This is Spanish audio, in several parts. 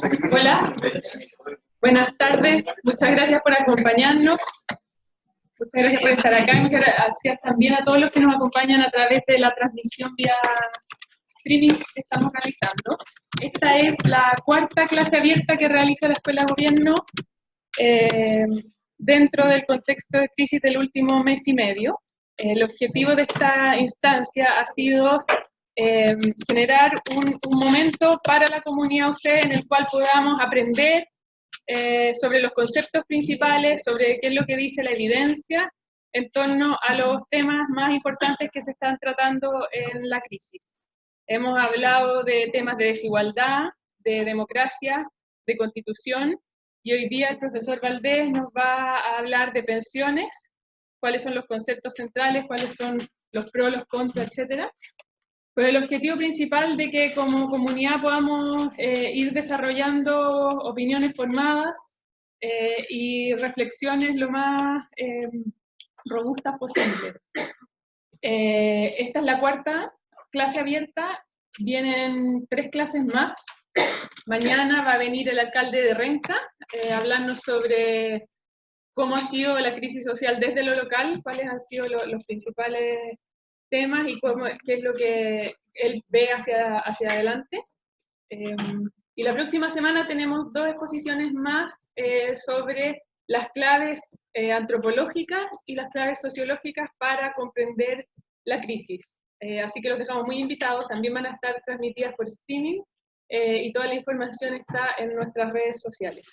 Hola, buenas tardes, muchas gracias por acompañarnos, muchas gracias por estar acá y muchas gracias también a todos los que nos acompañan a través de la transmisión vía streaming que estamos realizando. Esta es la cuarta clase abierta que realiza la Escuela de Gobierno dentro del contexto de crisis del último mes y medio. El objetivo de esta instancia ha sido generar un momento para la comunidad UC en el cual podamos aprender sobre los conceptos principales, sobre qué es lo que dice la evidencia en torno a los temas más importantes que se están tratando en la crisis. Hemos hablado de temas de desigualdad, de democracia, de constitución, y hoy día el profesor Valdés nos va a hablar de pensiones, cuáles son los conceptos centrales, cuáles son los pros, los contras, etcétera, con el objetivo principal de que como comunidad podamos ir desarrollando opiniones formadas y reflexiones lo más robustas posible. Esta es la cuarta clase abierta, vienen 3 clases más. Mañana va a venir el alcalde de Renca hablarnos sobre cómo ha sido la crisis social desde lo local, cuáles han sido los principales temas y qué es lo que él ve hacia adelante. Y la próxima semana tenemos 2 exposiciones más sobre las claves antropológicas y las claves sociológicas para comprender la crisis. Así que los dejamos muy invitados, también van a estar transmitidas por streaming y toda la información está en nuestras redes sociales.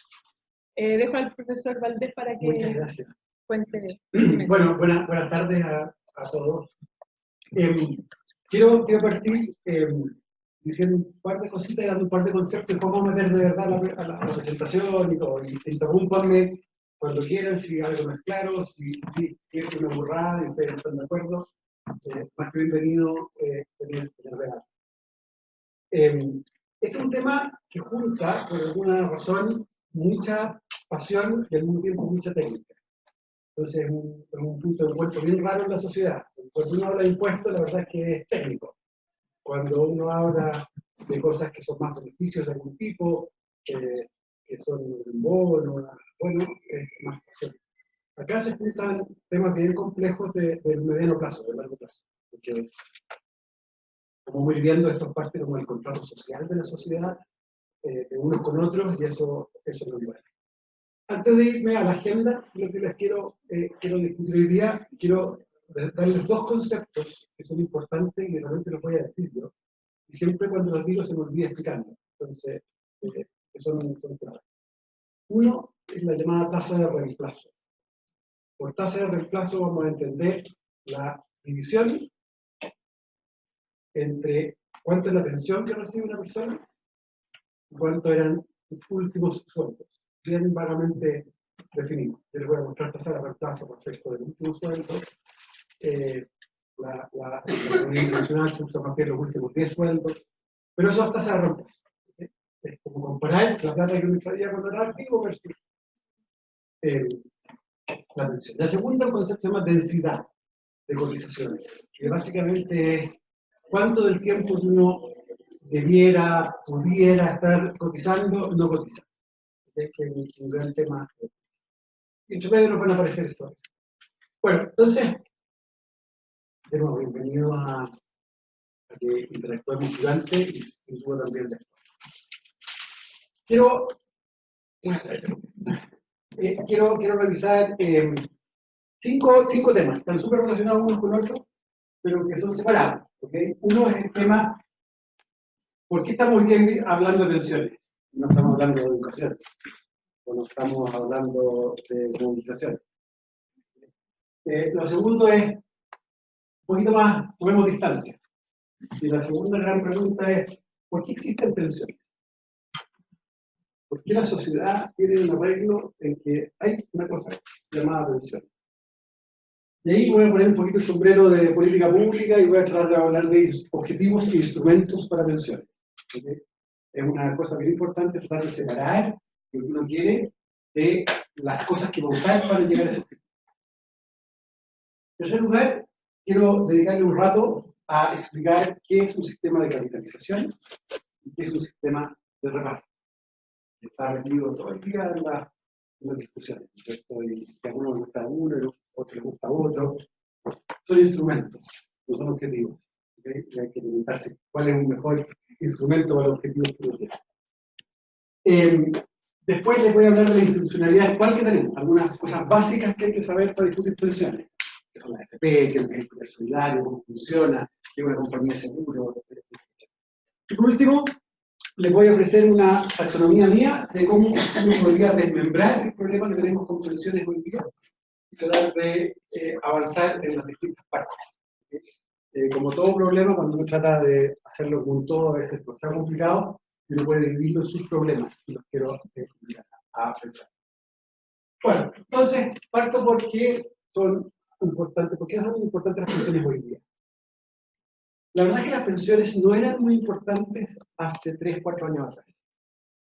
Dejo al profesor Valdés para que Muchas gracias. Cuente. Bueno, buenas tardes a todos. Quiero partir diciendo un par de cositas y dando un par de conceptos, después vamos a meter de verdad a la presentación y interrúmpanme cuando quieran, si algo no es claro, si quieren una burrada y ustedes no están de acuerdo, más que bienvenido tener regalo. Este es un tema que junta, por alguna razón, mucha pasión y al mismo tiempo mucha técnica. Entonces es un punto de encuentro bien raro en la sociedad. Cuando uno habla de impuestos, la verdad es que es técnico. Cuando uno habla de cosas que son más beneficios de algún tipo, que son un bono, bueno, es más pasión. Acá se juntan temas bien complejos del mediano plazo, del largo plazo. Porque, como voy viendo, esto es parte como del contrato social de la sociedad, de unos con otros, y eso no es bueno. Antes de irme a la agenda, lo que les quiero discutir hoy día, quiero darles 2 conceptos que son importantes y que realmente los voy a decir yo. Y siempre cuando los digo se me olvida explicarlo. Entonces, que son claves. Uno es la llamada tasa de reemplazo. Por tasa de reemplazo vamos a entender la división entre cuánto es la pensión que recibe una persona y cuánto eran sus últimos sueldos. Bien vagamente definido. Yo les voy a mostrar tasa de reemplazo respecto del último sueldo. La Unión Internacional se usa más bien los últimos 10 sueldos, pero eso es tasa de reemplazo. Es como comparar la plata que uno traía cuando era activo versus la pensión. La segunda, un concepto se llama densidad de cotizaciones, que básicamente es cuánto del tiempo que uno pudiera estar cotizando, no cotiza. Es que es un gran tema. Y entre medio nos van a aparecer esto. Bueno, entonces, de nuevo, bienvenido a que interactuemos durante y sin duda también después. Quiero revisar 5 temas, están súper relacionados unos con otros, pero que son separados. ¿Okay? Uno es el tema, ¿por qué estamos bien hablando de pensiones? No estamos hablando de educación, o no estamos hablando de movilización. Lo segundo es, un poquito más, tomemos distancia. Y la segunda gran pregunta es, ¿por qué existen pensiones? ¿Por qué la sociedad tiene un arreglo en que hay una cosa llamada pensión? Y ahí voy a poner un poquito el sombrero de política pública y voy a tratar de hablar de objetivos e instrumentos para pensiones. ¿Okay? Es una cosa bien importante tratar de separar lo que uno quiere de las cosas que va a usar para llegar a ese objetivo. En tercer lugar, quiero dedicarle un rato a explicar qué es un sistema de capitalización y qué es un sistema de reparto. está metido todo el día en las discusiones. Que a uno le gusta uno, y a otro le gusta otro. Son instrumentos, no son objetivos. ¿Okay? Y hay que preguntarse cuál es un mejor instrumento para los objetivos que uno tiene. Después les voy a hablar de la institucionalidad actual que tenemos, algunas cosas básicas que hay que saber para discutir pensiones, que son las FP, que es el poder solidario, cómo funciona, que es una compañía de seguro, etc. Y por último, les voy a ofrecer una taxonomía mía de cómo uno podría desmembrar el problema que tenemos con pensiones hoy día y tratar de avanzar en las distintas partes. Como todo problema, cuando uno trata de hacerlo con todo, a veces puede ser complicado, y uno puede dividirlo en sus problemas, y los quiero invitar a pensar. Bueno, entonces, parto porque son importantes las pensiones hoy día. La verdad es que las pensiones no eran muy importantes hace 3, 4 años atrás,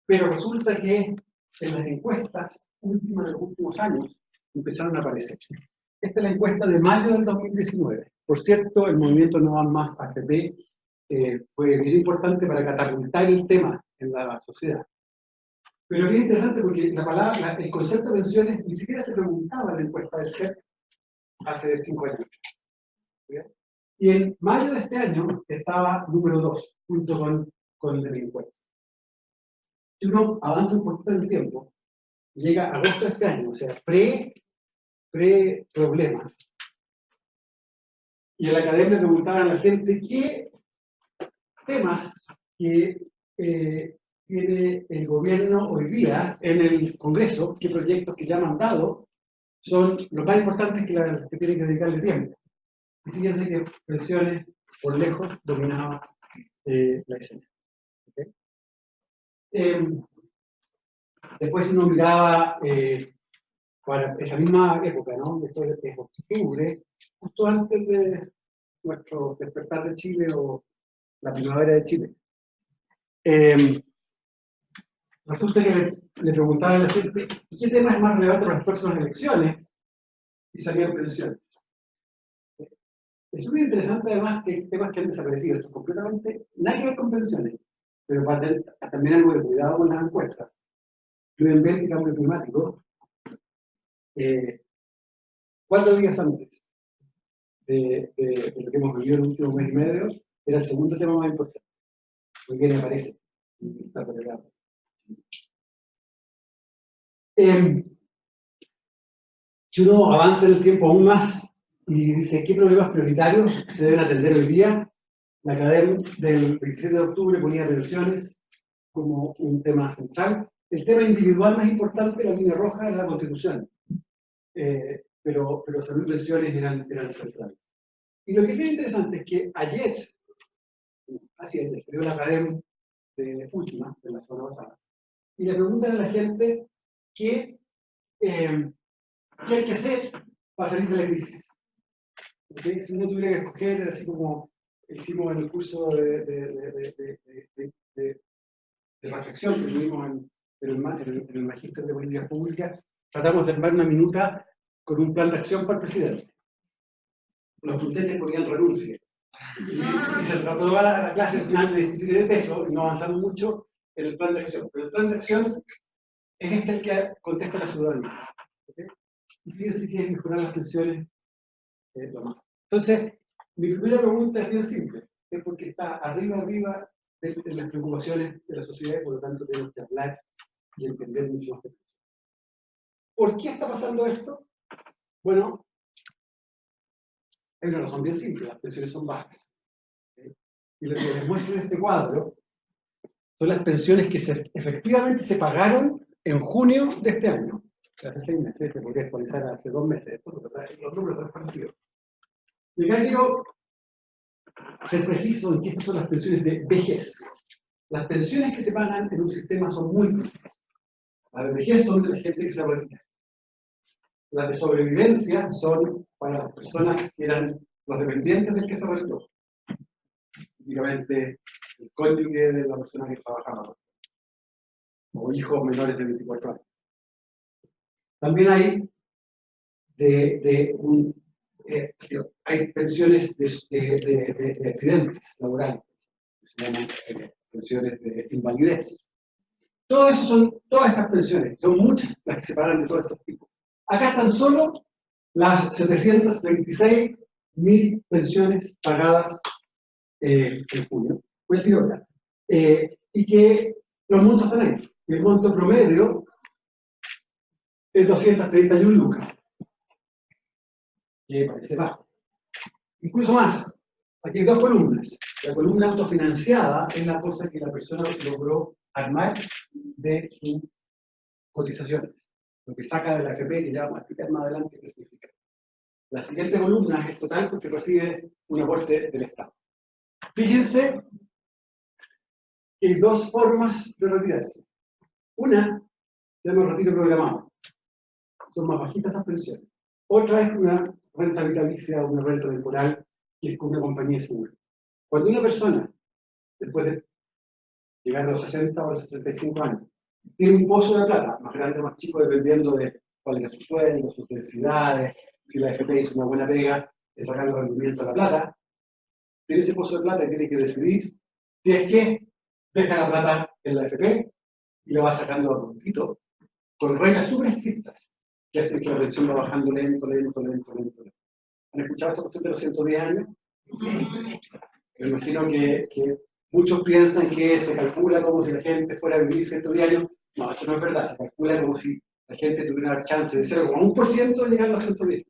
pero resulta que en las encuestas últimas de los últimos años empezaron a aparecer. Esta es la encuesta de mayo del 2019. Por cierto, el movimiento No Van Más AFP fue bien importante para catapultar el tema en la sociedad. Pero es bien interesante porque el concepto de pensiones ni siquiera se preguntaba en la encuesta del CEP hace 5 años. ¿Bien? Y en mayo de este año estaba número 2, junto con el de la encuesta. Si uno avanza un poquito en el tiempo, llega a agosto de este año, o sea, pre-problemas. Y en la academia preguntaban a la gente qué temas que tiene el gobierno hoy día en el Congreso, qué proyectos que ya han mandado son los más importantes que tienen que dedicarle tiempo. Y fíjense que pensiones por lejos dominaba la escena. ¿Okay? Después uno miraba para esa misma época, ¿no? Después de octubre, justo antes de nuestro despertar de Chile o la primavera de Chile. Resulta que le preguntaban a la gente ¿qué tema es más relevante para las próximas elecciones? Y salían pensiones. Es muy interesante además que temas que han desaparecido, esto completamente nada que ver con pensiones, pero para tener también algo de cuidado con las encuestas. Medio ambiente y cambio climático, 4 días antes de lo que hemos vivido en el último mes y medio, era el segundo tema más importante. Hoy día aparece y está relegado. Si uno avanza en el tiempo aún más y dice qué problemas prioritarios se deben atender hoy día, la academia del 27 de octubre ponía pensiones como un tema central. El tema individual más importante, la línea roja, era la Constitución. Pero salud y pensiones eran centrales. Y lo que es bien interesante es que ayer, escribió la academia de última, de la zona pasada, y le preguntan a la gente qué hay que hacer para salir de la crisis. ¿Okay? Si uno tuviera que escoger, así como hicimos en el curso de reflexión que tuvimos en el Magíster de Políticas Públicas, tratamos de armar una minuta con un plan de acción para el presidente. Los tutentes ponían renuncia. Y se trató toda la clase al final de discutir de eso, y no avanzamos mucho en el plan de acción. Pero el plan de acción es el que contesta a la ciudadanía. ¿Okay? Y fíjense que es mejorar las pensiones lo más. Entonces, mi primera pregunta es bien simple, es porque está arriba de las preocupaciones de la sociedad y por lo tanto tenemos que hablar y entender mucho más de eso. ¿Por qué está pasando esto? Bueno, hay una razón bien simple, las pensiones son bajas. ¿Okay? Y lo que les muestro en este cuadro son las pensiones que efectivamente se pagaron en junio de este año. Hace 6 meses, se podría actualizar hace 2 meses, los números están parecidos. Y acá quiero ser preciso en que estas son las pensiones de vejez. Las pensiones que se pagan en un sistema son múltiples. Las de vejez son de la gente que se retira. Las de sobrevivencia son para las personas que eran los dependientes del que se retiró. Típicamente el cónyuge de la persona que trabajaba. O hijos menores de 24 años. También hay hay pensiones de accidentes laborales, que se llaman pensiones de invalidez. Todo eso son todas estas pensiones, son muchas las que se pagan de todos estos tipos. Acá están solo las 726.000 pensiones pagadas en junio. Voy a decir ahora. Y que los montos están ahí. El monto promedio es 231 lucas. Que parece bajo. Incluso más. Aquí hay dos columnas. La columna autofinanciada es la cosa que la persona logró armar de sus cotizaciones. Lo que saca de la AFP, que ya vamos a explicar más adelante qué significa. La siguiente columna es total porque recibe un aporte del Estado. Fíjense que hay dos formas de retirarse. Una se llama retiro programado. Son más bajitas las pensiones. Otra es una renta vitalicia o una renta temporal, que es con una compañía de seguro. Cuando una persona, después de llegar a los 60 o los 65 años, tiene un pozo de plata, más grande o más chico, dependiendo de cuál es su sueldo, sus necesidades, si la AFP hizo una buena pega de sacar el rendimiento de la plata, tiene ese pozo de plata y tiene que decidir si es que deja la plata en la AFP y la va sacando a poquito, con reglas súper estrictas, que hacen que la pensión va bajando lento. ¿Han escuchado esta cuestión de los 110 años? Me imagino que muchos piensan que se calcula como si la gente fuera a vivir 110 años. No, eso no es verdad. Se calcula como si la gente tuviera la chance de 0,1% de llegar a los 110.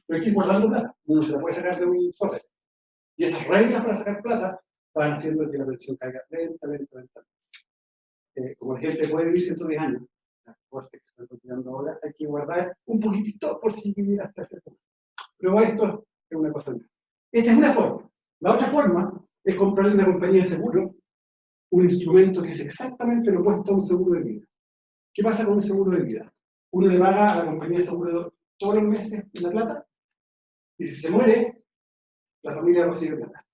Pero hay que ir guardando plata. Uno se la puede sacar de un sobre. Y esas reglas para sacar plata van haciendo que la pensión caiga lenta. Como la gente puede vivir 110 años, las cosas que se están continuando ahora, hay que guardar un poquitito por si viviera hasta ese punto. Pero esto es una cosa más. Esa es una forma. La otra forma es comprarle a una compañía de seguro un instrumento que es exactamente lo opuesto a un seguro de vida. ¿Qué pasa con un seguro de vida? Uno le paga a la compañía de seguro todos los meses la plata, y si se muere, la familia recibe plata.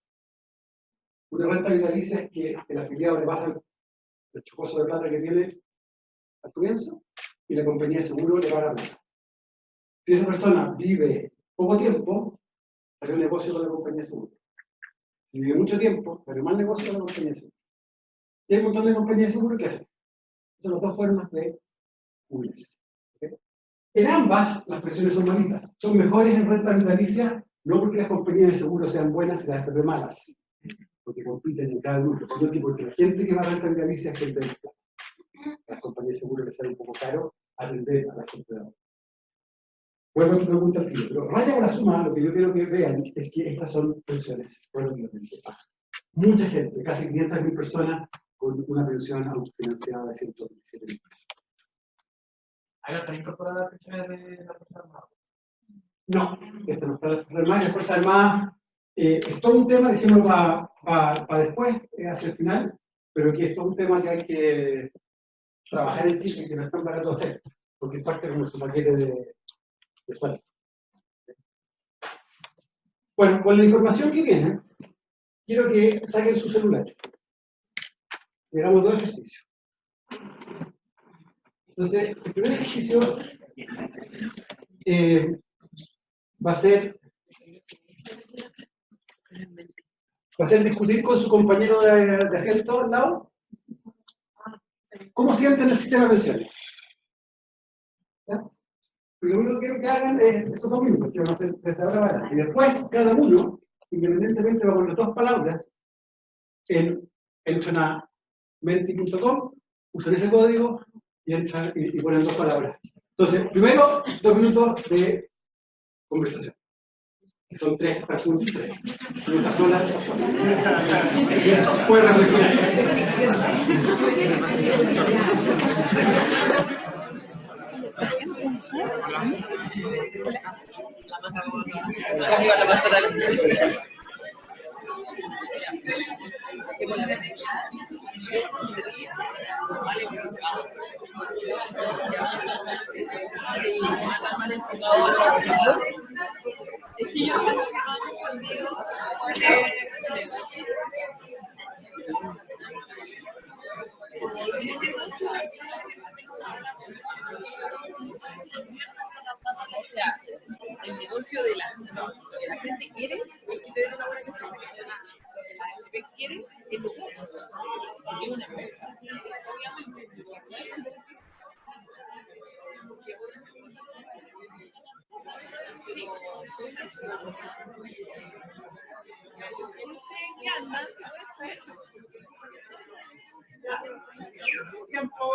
Una renta vitalicia es que el afiliado le pasa el chocoso de plata que tiene al comienzo, y la compañía de seguro le paga plata. Si esa persona vive poco tiempo, sale un negocio con la compañía de seguro. Si vive mucho tiempo, sale mal negocio con la compañía de seguro. Y hay un montón de compañías de seguro que hacen. Son las dos formas de cubrirse. ¿Okay? En ambas, las pensiones son malitas. Son mejores en renta vitalicia, no porque las compañías de seguro sean buenas y las FP malas, porque compiten en cada grupo, sino que porque la gente que va a renta vitalicia es gente de plata. Las compañías de seguro les sale un poco caro atender a la gente de ahora. Vuelvo a tu pregunta al tiro, pero raya con la suma, lo que yo quiero que vean es que estas son pensiones relativamente bajas. Mucha gente, casi 500.000 personas, con una pensión autofinanciada de 127.000 pesos. ¿Ahí están incorporadas las pensiones de la Fuerza Armada? No, esta no está la Fuerza Armada. La Fuerza Armada es todo un tema, dijimos, para después, hacia el final, pero que es todo un tema que hay que trabajar en sí y que no es tan barato hacer, porque es parte de nuestro paquete de sueldo. Bueno, con la información que tienen, quiero que saquen su celular. Y hagamos dos ejercicios. Entonces, el primer ejercicio va a ser discutir con su compañero de asiento al lado cómo sienten el sistema de pensiones. ¿Ya? Lo único que quiero que hagan es esos 2 minutos, que van a hacer desde ahora para adelante. Y después, cada uno, independientemente, va a poner 2 palabras entran a menti.com, usan ese código y entran y ponen 2 palabras. Entonces, primero, 2 minutos de conversación. Son 3 preguntas, 3. Una sola. Puede reflexionar. Es que yo sé lo que no han entendido o sea, el negocio de lo que la gente quiere es que te den una buena pensión. Lo que la gente quiere es lucrar, porque es una empresa. Obviamente, ¿Qué andas? Tiempo.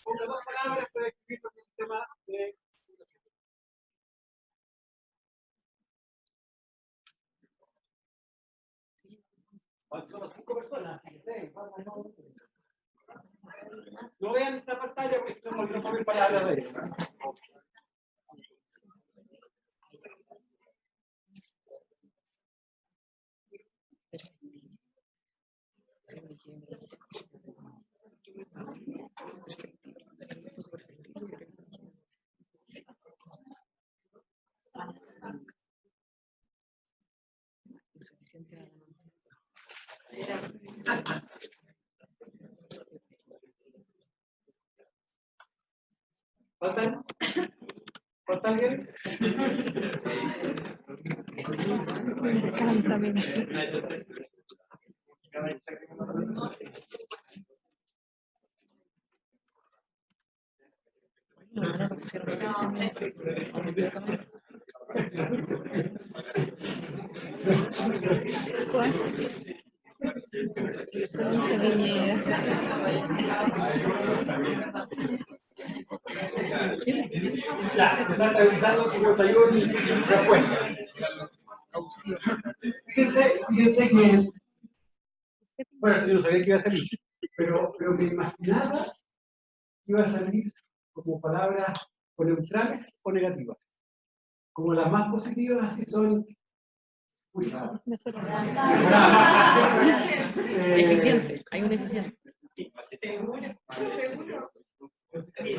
Ponga dos palabras para escribir nuestro sistema de... Somos 5 personas, así que 6, no vean la pantalla porque si no tomen palabras de ellos. ¿Faltan? ¿Falta alguien? Ya, se están revisando 51 respuestas. Fíjense que, bueno, yo no sabía que iba a salir, pero me imaginaba que iba a salir como palabras o neutrales o negativas. Como las más positivas, así son. Eficiente, hay un eficiente.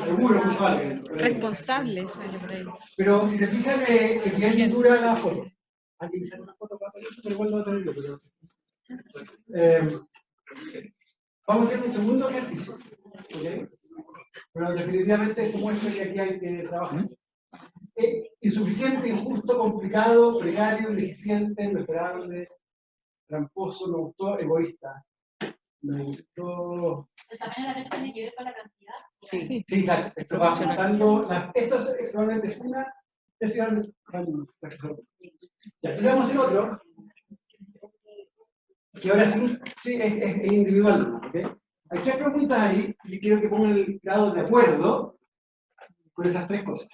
Seguro, visual. Responsable, sale por ahí. Pero si se fijan, es bien dura la foto. Hay que usar una foto para hacer esto, pero igual no va a tener yo. Vamos a hacer un segundo ejercicio. ¿Okay? Pero definitivamente esto muestra que aquí hay que trabajar. Insuficiente, injusto, complicado, precario, ineficiente, inexperable, tramposo, me gustó, egoísta. Me gustó. ¿El tamaño de la letra tiene que ver con la cantidad? Sí. Sí, claro, esto va juntando. Esto realmente es una. Ya, entonces vamos a hacer otro. Que ahora sí es individual, ¿ok? Hay 3 preguntas ahí y quiero que pongan el grado de acuerdo con esas 3 cosas.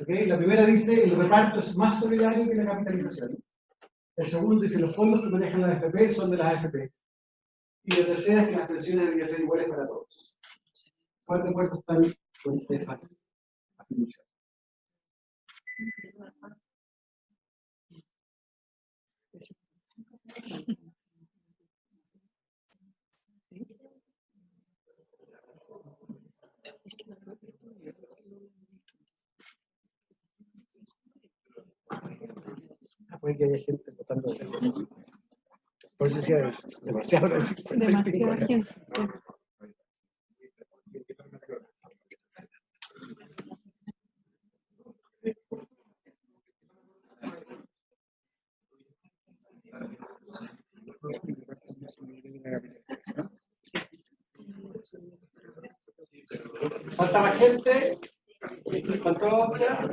¿Okay? La primera dice, el reparto es más solidario que la capitalización. El segundo dice, los fondos que manejan las AFP son de las AFP. Y la tercera es que las pensiones deberían ser iguales para todos. ¿Cuántos de acuerdo están con esas afirmaciones? Puede que haya gente votando. Por eso decía, es demasiado. Demasiada gente. Sí. ¿Falta más gente? ¿Faltó otra?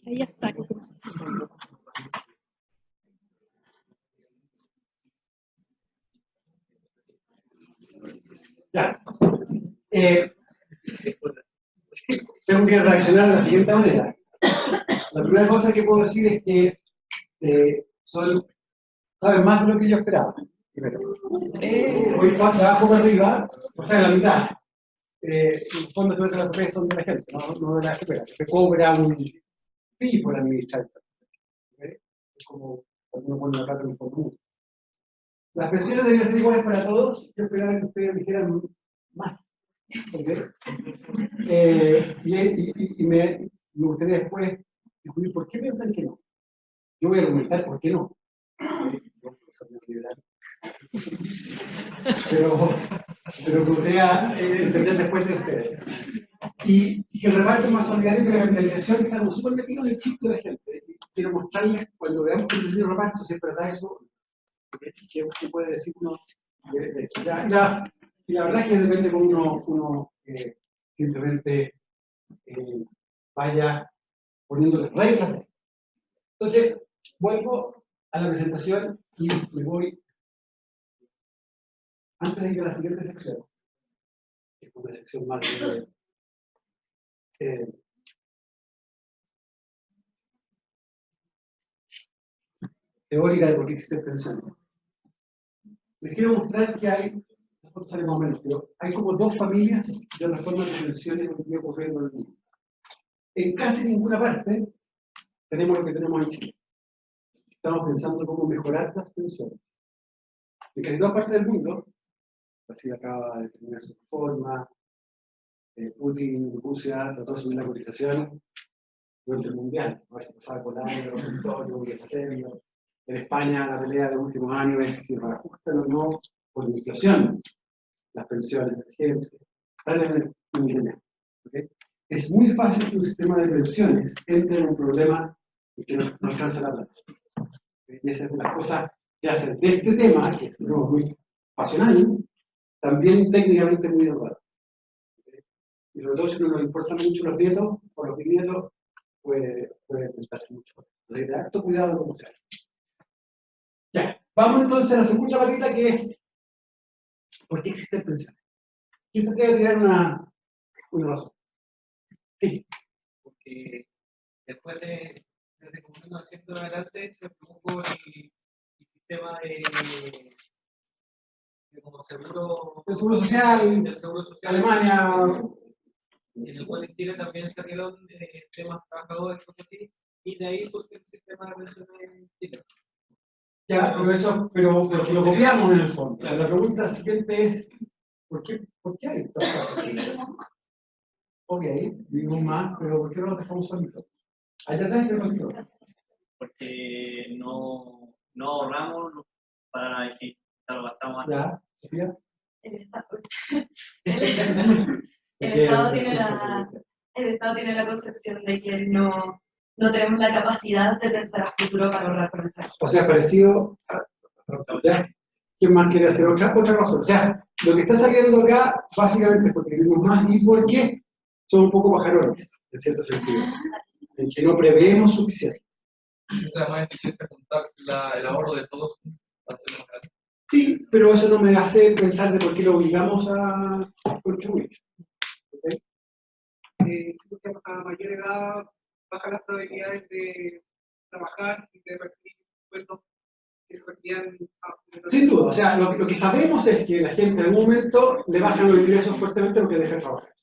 Ahí está. Ya. Tengo que reaccionar de la siguiente manera. La primera cosa que puedo decir es que saben más de lo que yo esperaba. Primero. Hoy trabajo para arriba, o sea, la mitad. Los fondos de la AFP son de la gente, no de la AFP. Se cobra un fee por administrar. Es como cuando uno pone la plata en un fondo. Las pensiones deberían ser iguales para todos. Yo esperaba que ustedes dijeran más. ¿Okay? Y me gustaría después descubrir por qué piensan que no. Yo voy a argumentar por qué no. Pero me gustaría entender después de ustedes. y que el reparto es más solidario que la capitalización, estamos súper metidos en el chip de la gente. Y quiero mostrarles, cuando veamos que el reparto, si es verdad eso, ¿qué puede decir uno? Y la verdad es que depende de cómo uno simplemente vaya poniéndole reglas. Entonces, vuelvo a la presentación y me voy, antes de ir a la siguiente sección, que es una sección más teórica de por qué existen pensiones. Les quiero mostrar que hay, esto sale más o menos, pero hay como dos familias de reformas de pensiones que están ocurriendo en el mundo. En casi ninguna parte tenemos lo que tenemos en Chile. Estamos pensando cómo mejorar las pensiones. En casi todas partes del mundo, Brasil acaba de terminar su reforma, Putin, Rusia, trató de subir la cotización durante el mundial, a ver si pasaba con aire, los sectores, qué hacerlo. En España, la pelea de los últimos años es si reajustan o no por la inflación las pensiones de la gente. Están en el ¿okay? Es muy fácil que un sistema de pensiones entre en un problema y que no alcanza la plata. Y esa es una de las cosas que hacen de este tema, que es muy pasional, también técnicamente muy elevado. Y sobre todo si no nos importan mucho los nietos o los bisnietos, puede pensarse mucho. Entonces, hay harto cuidado como sea. Ya, vamos entonces a la segunda patita, que es ¿por qué existen pensiones? ¿Quién se puede crear una razón? Sí. Porque después desde como 1900 en adelante se produjo el sistema de como seguro, El seguro social, del seguro social Alemania. En el cual en Chile también salieron temas trabajadores, cosas así, y de ahí surge el sistema de pensiones en Chile. Ya, pero porque lo copiamos en el fondo. Claro. La pregunta siguiente es, ¿por qué hay estas cosas? Ok, vivimos más, pero ¿por qué no lo dejamos solitos? Allá atrás hay que retiro. Porque no ahorramos para la vejez, lo gastamos antes. Ya, Sofía. El Estado tiene la concepción de que no tenemos la capacidad de pensar a futuro para ahorrar por el trabajo. O sea, parecido a... ¿Ya? ¿Quién más quiere hacer otra razón? O sea, lo que está saliendo acá básicamente es porque vivimos más y porque son un poco pajarones, en cierto sentido, en que no preveemos suficiente. Si sea más eficiente juntar el ahorro de todos para hacerlo más grande. Sí, pero eso no me hace pensar de por qué lo obligamos a contribuir. ¿Okay? Sí, porque a mayor edad bajan las probabilidades de trabajar y de recibir sueldos que se recibían. Sin duda, o sea, lo que sabemos es que la gente en algún momento le bajan los ingresos fuertemente porque deja de trabajar.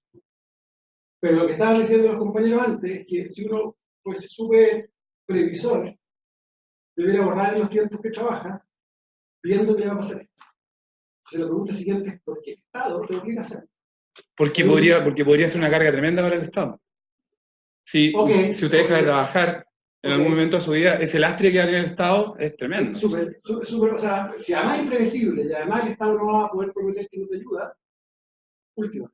Pero lo que estaban diciendo los compañeros antes es que si uno fuese súper previsor, debería ahorrar en los tiempos que trabaja, viendo que le va a pasar esto. Entonces la pregunta siguiente es, ¿por qué el Estado lo obliga a hacer? Porque podría ser una carga tremenda para el Estado. Si usted deja de trabajar en algún momento de su vida, ese lastre que va a tener el Estado es tremendo. Súper, o sea, si además es imprevisible y además el Estado no va a poder prometer que no te ayuda, último.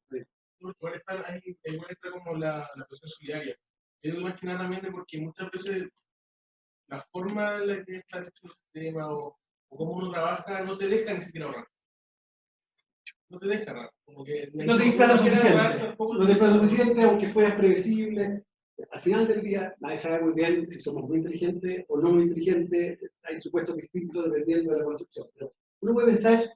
Igual está como la pensión solidaria. Es más que nada también porque muchas veces la forma en la que está hecho el sistema o cómo uno trabaja no te deja ni siquiera ahorrar. No te deja ahorrar. Como que no te displata suficiente. No te displata suficiente, aunque fueras previsible. Al final del día, nadie sabe muy bien si somos muy inteligentes o no muy inteligentes. Hay supuestos distintos dependiendo de la concepción. Pero uno puede pensar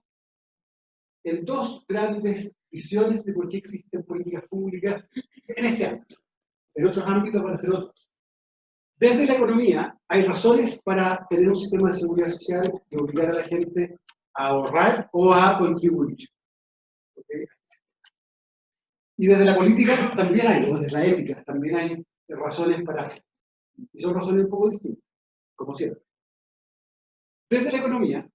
en dos grandes visiones de por qué existen políticas públicas en este ámbito. En otros ámbitos van a ser otros. Desde la economía hay razones para tener un sistema de seguridad social y obligar a la gente a ahorrar o a contribuir. ¿Okay? Y desde la política también hay, desde la ética también hay razones para hacer. Y son razones un poco distintas, como siempre. Desde la economía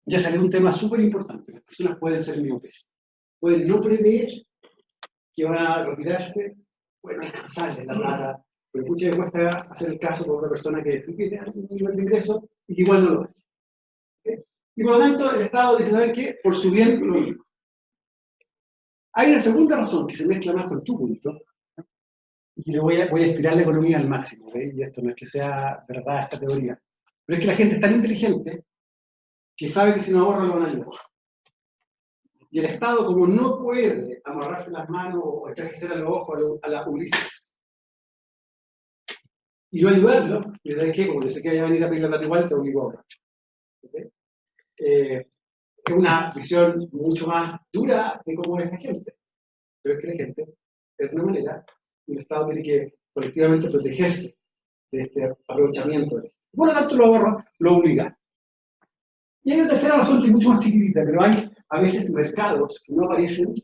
ya salió un tema súper importante. Las personas pueden ser miopes. Pueden no prever que van a retirarse, pueden alcanzarles la plata, pero muchas veces cuesta hacer el caso por una persona que tiene un nivel de ingreso y que igual no lo hace. ¿Okay? Y por lo tanto, el Estado dice, ¿saben qué? Por su bien lo único. Hay una segunda razón que se mezcla más con tu punto, y le voy a estirar la economía al máximo, ¿okay? Y esto no es que sea verdad esta teoría, pero es que la gente es tan inteligente que sabe que si no ahorra lo van a ayudar. Y el Estado, como no puede amarrarse las manos o echarse cera a los ojos a las Ulises, y no ayudarlo, y ¿sabes qué? Como yo sé que vaya a venir a pedir la plata igual, te obligo a ahorrar. ¿Okay? Es una visión mucho más dura de cómo es la gente. Pero es que la gente, de alguna manera, y el Estado tiene que colectivamente protegerse de este aprovechamiento. Por lo tanto, lo ahorra, lo obliga. Y hay una tercera razón que es mucho más chiquitita, pero hay a veces mercados que no aparecen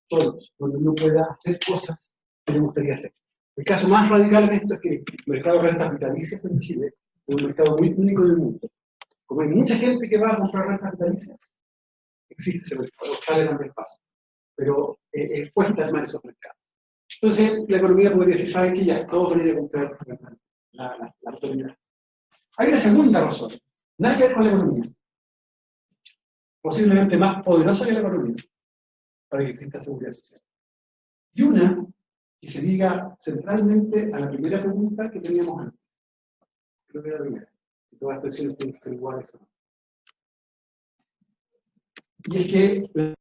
solos, donde uno pueda hacer cosas que le gustaría hacer. El caso más radical en esto es que el mercado de rentas vitalicias en Chile es un mercado muy único en el mundo. Como hay mucha gente que va a comprar rentas vitalicias, existe ese mercado, Australia también pasa, pero cuesta armar esos mercados. Entonces, la economía podría decir, ¿saben qué? Ya, todos van a ir a comprar la autoridad. Hay una segunda razón, nada que ver con la economía, posiblemente más poderosa que la economía, para que exista seguridad social. Y una que se liga centralmente a la primera pregunta que teníamos antes. Creo que era la primera. Si todas las pensiones tienen que ser iguales o no. Y es que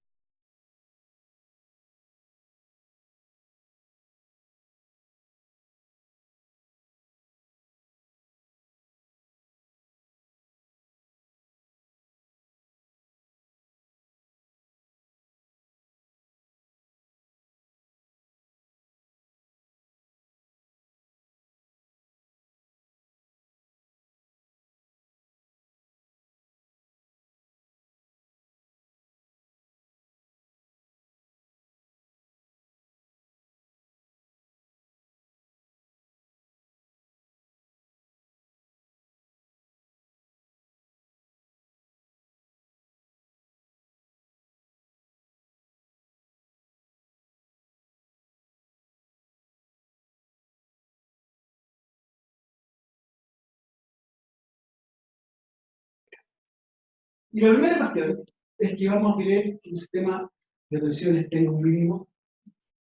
y la primera cuestión es que vamos a querer que un sistema de pensiones tenga un mínimo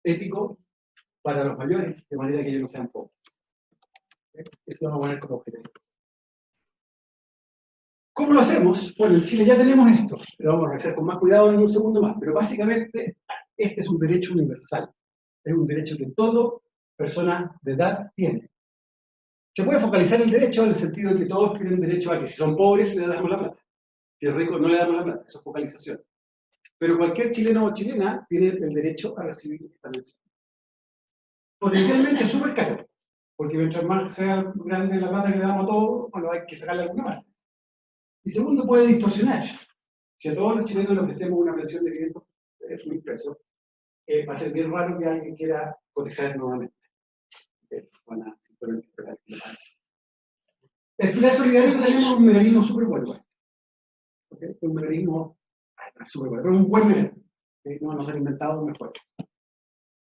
ético para los mayores, de manera que ellos no sean pobres. Esto lo vamos a poner como objetivo. ¿Cómo lo hacemos? Bueno, en Chile ya tenemos esto, pero vamos a revisar con más cuidado en un segundo más. Pero básicamente, este es un derecho universal. Es un derecho que toda persona de edad tiene. Se puede focalizar el derecho en el sentido de que todos tienen derecho a que si son pobres le damos la plata. Si es rico no le damos la plata, eso es focalización. Pero cualquier chileno o chilena tiene el derecho a recibir esta pensión. Potencialmente es súper caro, porque mientras más sea grande la plata que le damos a todos, bueno, hay que sacarle alguna parte. Y segundo, puede distorsionar. Si a todos los chilenos le ofrecemos una pensión de 500.000 pesos, va a ser bien raro que alguien quiera cotizar nuevamente. Van a simplemente esperar que lo paguen. El pilar solidario tenemos un mecanismo súper bueno. ¿Okay? Un mecanismo súper bueno, pero un buen mecanismo. No nos han inventado un mejor.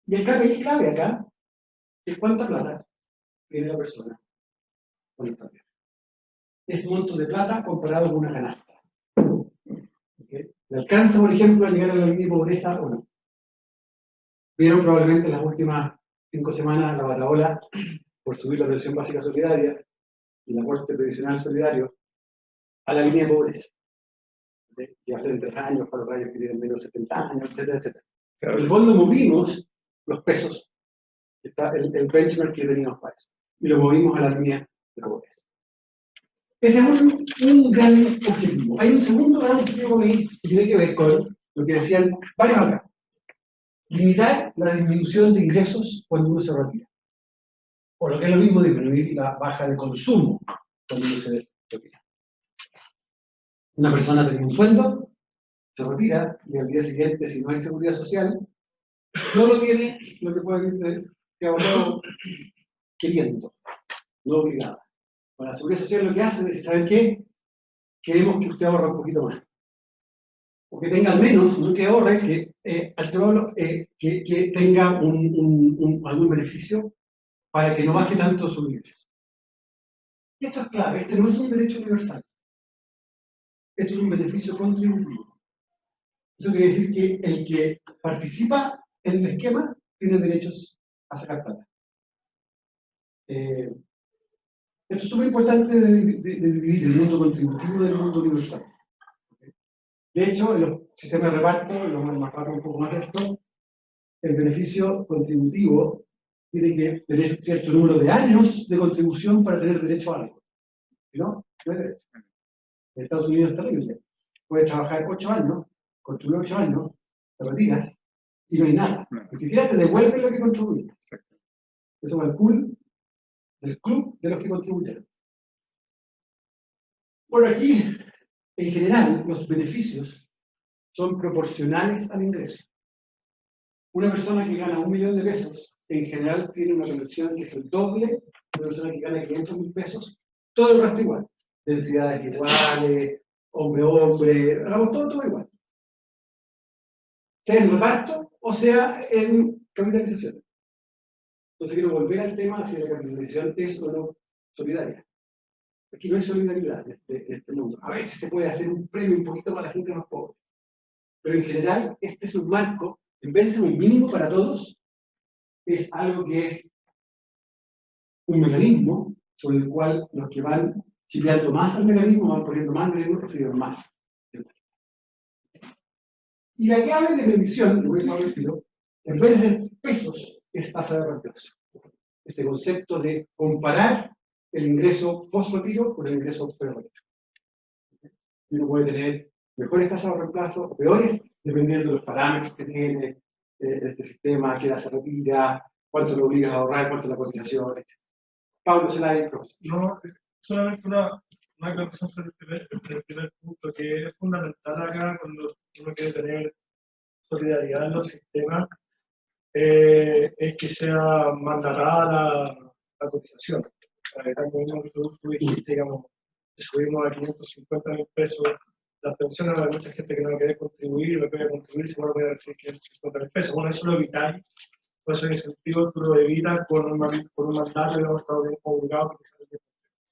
Y el KPI clave acá es cuánta plata tiene la persona con esta plata. Es monto de plata comparado con una canasta. ¿Okay? ¿Le alcanza, por ejemplo, a llegar a la línea de pobreza o no? Vieron probablemente en las últimas 5 semanas la bataola por subir la pensión básica solidaria y el aporte previsional solidario a la línea de pobreza. ¿Okay? Que va a ser en 3 años para los rayos que tienen menos de 70 años, etcétera, etcétera. En el fondo movimos los pesos, está el benchmark que teníamos para eso, y lo movimos a la línea de pobreza. Ese es un gran objetivo. Hay un segundo gran objetivo que tiene que ver con lo que decían varios acá. Limitar la disminución de ingresos cuando uno se retira. O lo que es lo mismo, disminuir la baja de consumo cuando uno se retira. Una persona tiene un sueldo, se retira, y al día siguiente, si no hay seguridad social, solo tiene lo que puede tener que ahorrar queriendo, no obligada. Con la seguridad social lo que hace es, ¿saben qué? Queremos que usted ahorre un poquito más. O que tenga al menos, no que ahorre, que tenga algún beneficio para que no baje tanto su ingreso. Y esto es clave, este no es un derecho universal. Esto es un beneficio contributivo. Eso quiere decir que el que participa en el esquema tienen derechos a sacar plata. Esto es súper importante de dividir el mundo contributivo del mundo universal. De hecho, en los sistemas de reparto, lo vamos a marcar un poco más de esto, el beneficio contributivo tiene que tener cierto número de años de contribución para tener derecho a algo. Si no, no hay derecho. En Estados Unidos es terrible. Puedes trabajar 8 años, contribuir 8 años, te retiras y no hay nada. Ni siquiera te devuelven lo que contribuiste. Eso va al pool del club de los que contribuyeron. Bueno, aquí, en general, los beneficios son proporcionales al ingreso. Una persona que gana 1 millón de pesos, en general tiene una pensión que es el doble de una persona que gana 500.000 pesos, todo el resto igual. Densidades iguales, hombre, hagamos todo igual. Sea en reparto o sea en capitalización. Entonces quiero volver al tema si la capitalización es o no solidaria. Aquí no hay solidaridad en este mundo. A veces se puede hacer un premio un poquito para la gente más pobre. Pero en general, este es un marco, en vez de ser un mínimo para todos, es algo que es un mecanismo sobre el cual los que van chipeando más al mecanismo, van poniendo más mecanismos, reciben más. Y la clave de medición, lo voy a decirlo, en vez de ser pesos, es tasa de reemplazo. Este concepto de comparar el ingreso post-retiro con el ingreso pre-retiro. Uno puede tener mejores tasas de reemplazo o peores, dependiendo de los parámetros que tiene este sistema, qué edad se retira, cuánto lo obligas a ahorrar, cuánto la cotización, etc. Pablo Zelay, profesor. No, solamente una aclaración sobre el primer punto, que es fundamental acá cuando uno quiere tener solidaridad en los sistemas, es que sea mandatada la cotización. Como tú dijiste, digamos, que subimos a 550.000 pesos las pensiones, hay mucha gente que no quiere contribuir, lo que quiere contribuir, si no voy a decir 550.000 pesos. Bueno, eso lo evitáis, por eso el incentivo tú lo evitas con un mandato y hemos estado bien obligados.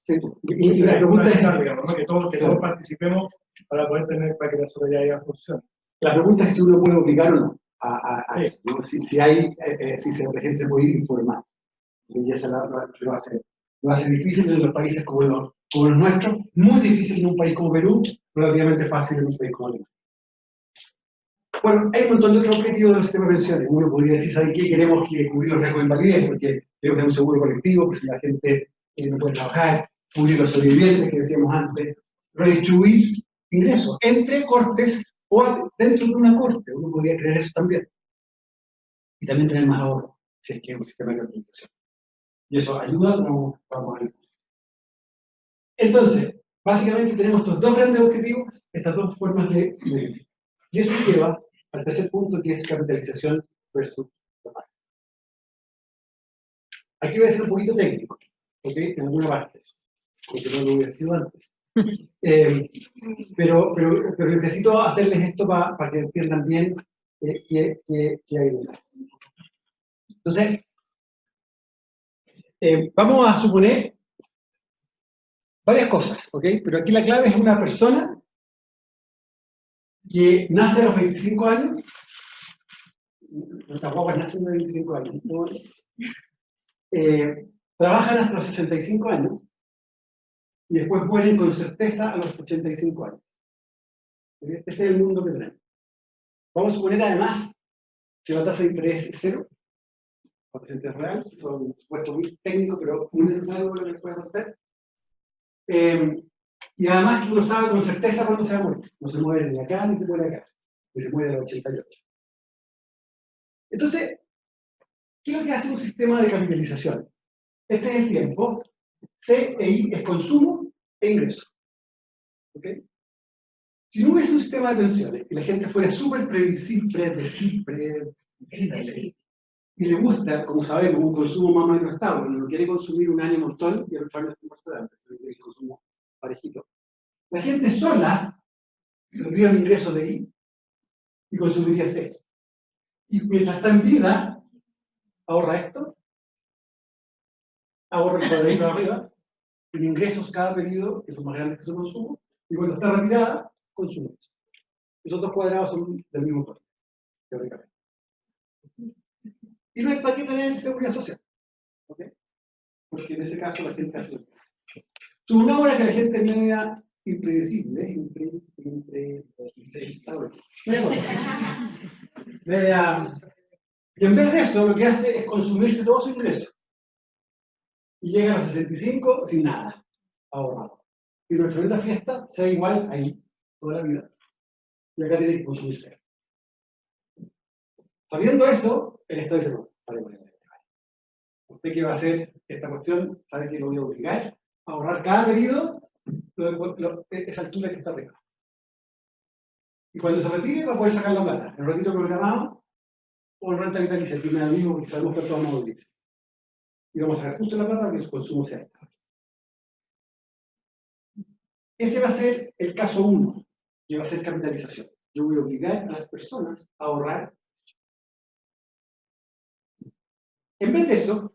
Sí, y la pregunta es, digamos, ¿no? que todos participemos para poder tener, para que la solidaridad funcione. La pregunta es si uno puede obligar o no a eso, ¿no? Si la gente se puede informar. Y esa lo va a hacer difícil en los países como los nuestros, muy difícil en un país como Perú, relativamente fácil en un país como Alemania. Bueno, hay un montón de otros objetivos del sistema de pensiones. Uno podría decir, ¿sabe qué? Queremos que cubrir los riesgos de invalidez, porque queremos tener un seguro colectivo, porque si la gente no puede trabajar, cubrir los sobrevivientes, que decíamos antes, redistribuir ingresos entre cortes o dentro de una corte. Uno podría creer eso también. Y también tener más ahorro, si es que es un sistema de capitalización. Y eso ayuda, no vamos a ver. Entonces, básicamente tenemos estos dos grandes objetivos, estas dos formas de medir. Y eso nos lleva al tercer punto, que es capitalización versus reparto. Aquí voy a ser un poquito técnico, ¿ok? En alguna parte, porque no lo hubiera sido antes. Pero necesito hacerles esto para que entiendan bien qué hay detrás. Entonces, vamos a suponer varias cosas, ¿ok? Pero aquí la clave es una persona que nace a los 25 años, nuestras guaguas nacen a los 25 años, ¿no? Trabajan hasta los 65 años y después mueren con certeza a los 85 años. Ese es el mundo que tenemos. Vamos a suponer además que la tasa de interés es cero, la tasa de interés real, es un supuesto muy técnico, pero muy necesario para lo que puedas hacer. Y además que uno sabe con certeza cuándo se va a morir. No se muere ni acá ni se muere acá, ni se muere a los 88. Entonces, ¿qué es lo que hace un sistema de capitalización? Este es el tiempo, C e I es consumo e ingreso. ¿Ok? Si no hubiese un sistema de pensiones y la gente fuera súper predecible, y le gusta, como sabemos, un consumo más o menos estable, no quiere consumir un año un montón y al otro año un montón, el consumo parejito. La gente sola tendría un ingreso de I y consumiría C. Y mientras está en vida, ahorra esto, ahorra el cuadradito de arriba, en ingresos cada periodo, que son más grandes que su consumo, y cuando está retirada, consume eso. Esos dos cuadrados son del mismo color, teóricamente. Y no hay para qué tener seguridad social. ¿Ok? Porque en ese caso la gente hace lo que hace. Supongamos ahora que la gente es media impredecible, y en vez de eso lo que hace es consumirse todo su ingreso. Y llega a los 65 sin nada, ahorrado. Y nuestra tremenda fiesta sea igual ahí, toda la vida. Y acá tiene que consumirse. Sabiendo eso, el Estado dice, no, vale. Usted que va a hacer esta cuestión, sabe que lo voy a obligar a ahorrar cada periodo esa altura que está arriba. Y cuando se retire va a poder sacar la plata, el retiro programado o el renta vitalicia, el primer amigo que sabemos que todos vamos a vivir. Y vamos a sacar justo la plata para que su consumo sea alto. Ese va a ser el caso 1, que va a ser capitalización. Yo voy a obligar a las personas a ahorrar. En vez de eso,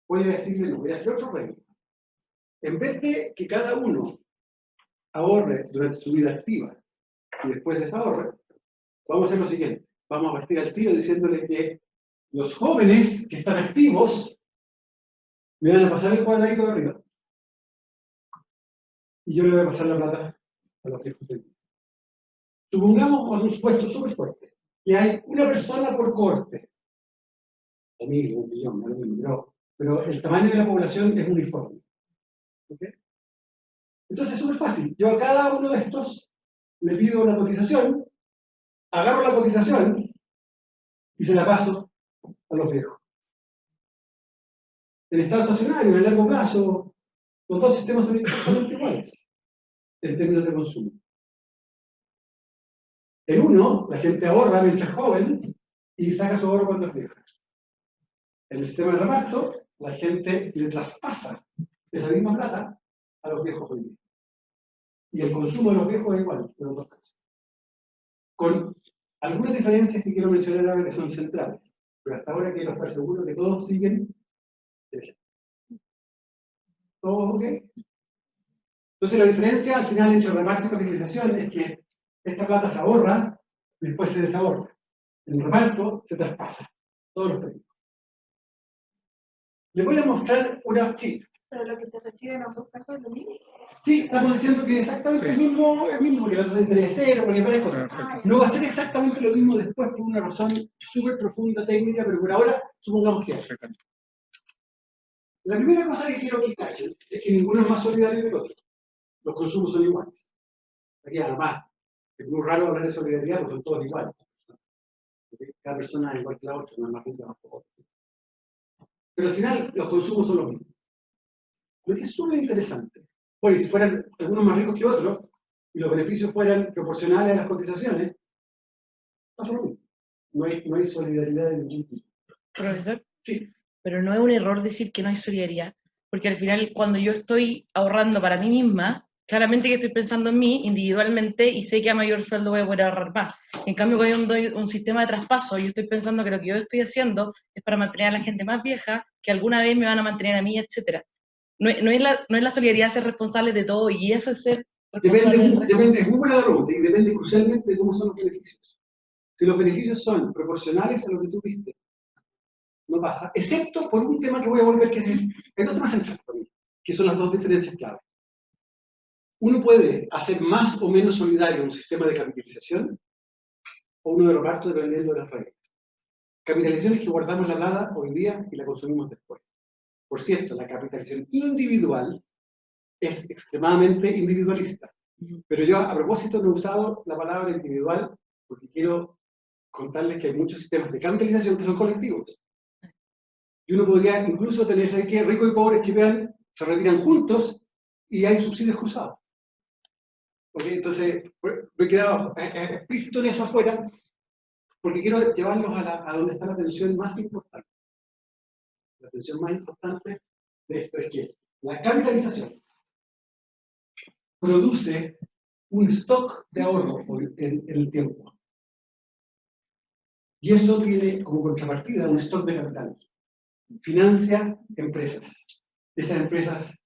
voy a decirle, no, voy a hacer otro reglo. En vez de que cada uno ahorre durante su vida activa y después desahorre, vamos a hacer lo siguiente. Vamos a partir al tiro diciéndole que los jóvenes que están activos me van a pasar el cuadradito de arriba. Y yo le voy a pasar la plata a los viejos de vida. Supongamos, con un supuesto súper fuerte, que hay una persona por corte. O 1000, 1 millón, no es lo mismo, pero el tamaño de la población es uniforme. ¿Okay? Entonces es súper fácil. Yo a cada uno de estos le pido una cotización, agarro la cotización y se la paso a los viejos. En estado estacionario, en el largo plazo, los dos sistemas son exactamente iguales en términos de consumo. En uno, la gente ahorra mientras es joven y saca su ahorro cuando es vieja. En el sistema de reparto, la gente le traspasa esa misma plata a los viejos hoy día. Y el consumo de los viejos es igual en los dos casos. Con algunas diferencias que quiero mencionar ahora que son centrales. Pero hasta ahora quiero estar seguro que todos siguen. ¿Todos ok? Entonces la diferencia al final entre reparto y capitalización es que esta plata se ahorra y después se desahorra. En el reparto se traspasa todos los periodos. Les voy a mostrar una... Sí. ¿Pero lo que se recibe en ambos casos es lo mismo? Sí, estamos diciendo que exactamente el mismo, porque la tasa de interés es cero, porque hay varias cosas. No va a ser exactamente lo mismo después por una razón súper profunda, técnica, pero por ahora supongamos que es. La primera cosa que quiero que cachen es que ninguno es más solidario que el otro. Los consumos son iguales. Aquí además, es muy raro hablar de solidaridad porque son todos iguales. Cada persona es igual que la otra, no es más rica, más pobre. Pero al final, los consumos son los mismos. Lo que es súper interesante, bueno, y si fueran algunos más ricos que otros, y los beneficios fueran proporcionales a las cotizaciones, pasa lo mismo. No hay solidaridad de ningún tipo. Profesor, sí. Pero no es un error decir que no hay solidaridad, porque al final cuando yo estoy ahorrando para mí misma, claramente que estoy pensando en mí individualmente y sé que a mayor sueldo voy a poder ahorrar más. En cambio, cuando yo doy un sistema de traspaso, yo estoy pensando que lo que yo estoy haciendo es para mantener a la gente más vieja, que alguna vez me van a mantener a mí, etc. No es la solidaridad ser responsable de todo, y eso es ser responsable. Depende, es muy buena la pregunta, y depende crucialmente de cómo son los beneficios. Si los beneficios son proporcionales a lo que tú viste, no pasa, excepto por un tema que voy a volver, que hay dos temas centrales para mí, que son las dos diferencias clave. Uno puede hacer más o menos solidario un sistema de capitalización o uno de reparto dependiendo de las reglas. Capitalización es que guardamos la plata hoy día y la consumimos después. Por cierto, la capitalización individual es extremadamente individualista. Pero yo a propósito no he usado la palabra individual porque quiero contarles que hay muchos sistemas de capitalización que son colectivos. Y uno podría incluso tener, ¿sabes qué? Ricos y pobres chipean, se retiran juntos y hay subsidios cruzados. ¿Okay? Entonces, me he quedado explícito en eso afuera porque quiero llevarlos a donde está la tensión más importante. La tensión más importante de esto es que la capitalización produce un stock de ahorro en el tiempo. Y eso tiene como contrapartida un stock de capital. Financia empresas. Esas empresas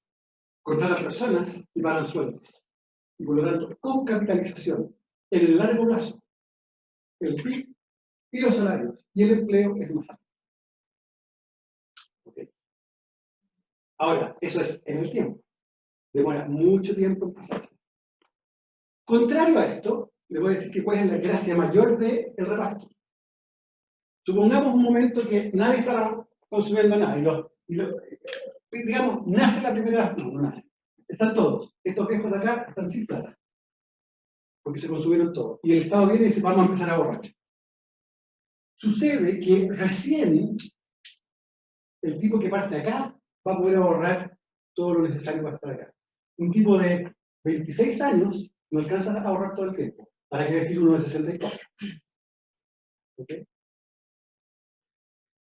contratan personas y pagan sueldos. Y por lo tanto, con capitalización, en el largo plazo, el PIB y los salarios y el empleo es más alto. Ahora, eso es en el tiempo. Demora mucho tiempo en pasar. Contrario a esto, le voy a decir que cuál es la gracia mayor del reparto. Supongamos un momento que nadie está consumiendo nada digamos, nace la primera, no nace. Están todos. Estos viejos de acá están sin plata. Porque se consumieron todo. Y el Estado viene y dice, vamos a empezar a ahorrar. Sucede que recién el tipo que parte acá va a poder ahorrar todo lo necesario para estar acá. Un tipo de 26 años no alcanza a ahorrar todo el tiempo. ¿Para qué decir uno de 64? ¿Okay?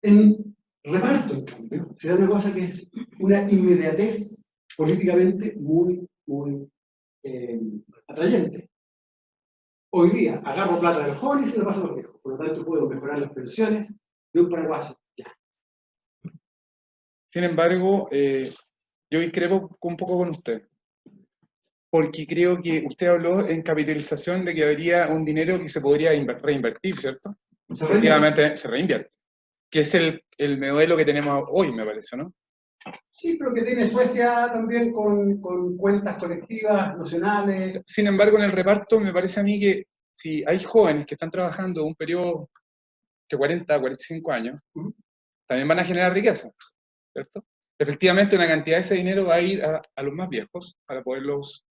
En reparto, en cambio, se da una cosa que es una inmediatez políticamente muy, muy atrayente. Hoy día agarro plata de los jóvenes y se la paso a los viejos. Por lo tanto, puedo mejorar las pensiones de un paraguayo. Ya. Sin embargo, yo discrepo un poco con usted. Porque creo que usted habló en capitalización de que habría un dinero que se podría reinvertir, ¿cierto? Efectivamente, se reinvierte. Que es el modelo que tenemos hoy, me parece, ¿no? Sí, pero que tiene Suecia también con cuentas colectivas, nacionales. Sin embargo, en el reparto me parece a mí que si hay jóvenes que están trabajando un periodo de 40 a 45 años, también van a generar riqueza, ¿cierto? Efectivamente, una cantidad de ese dinero va a ir a los más viejos para poderlos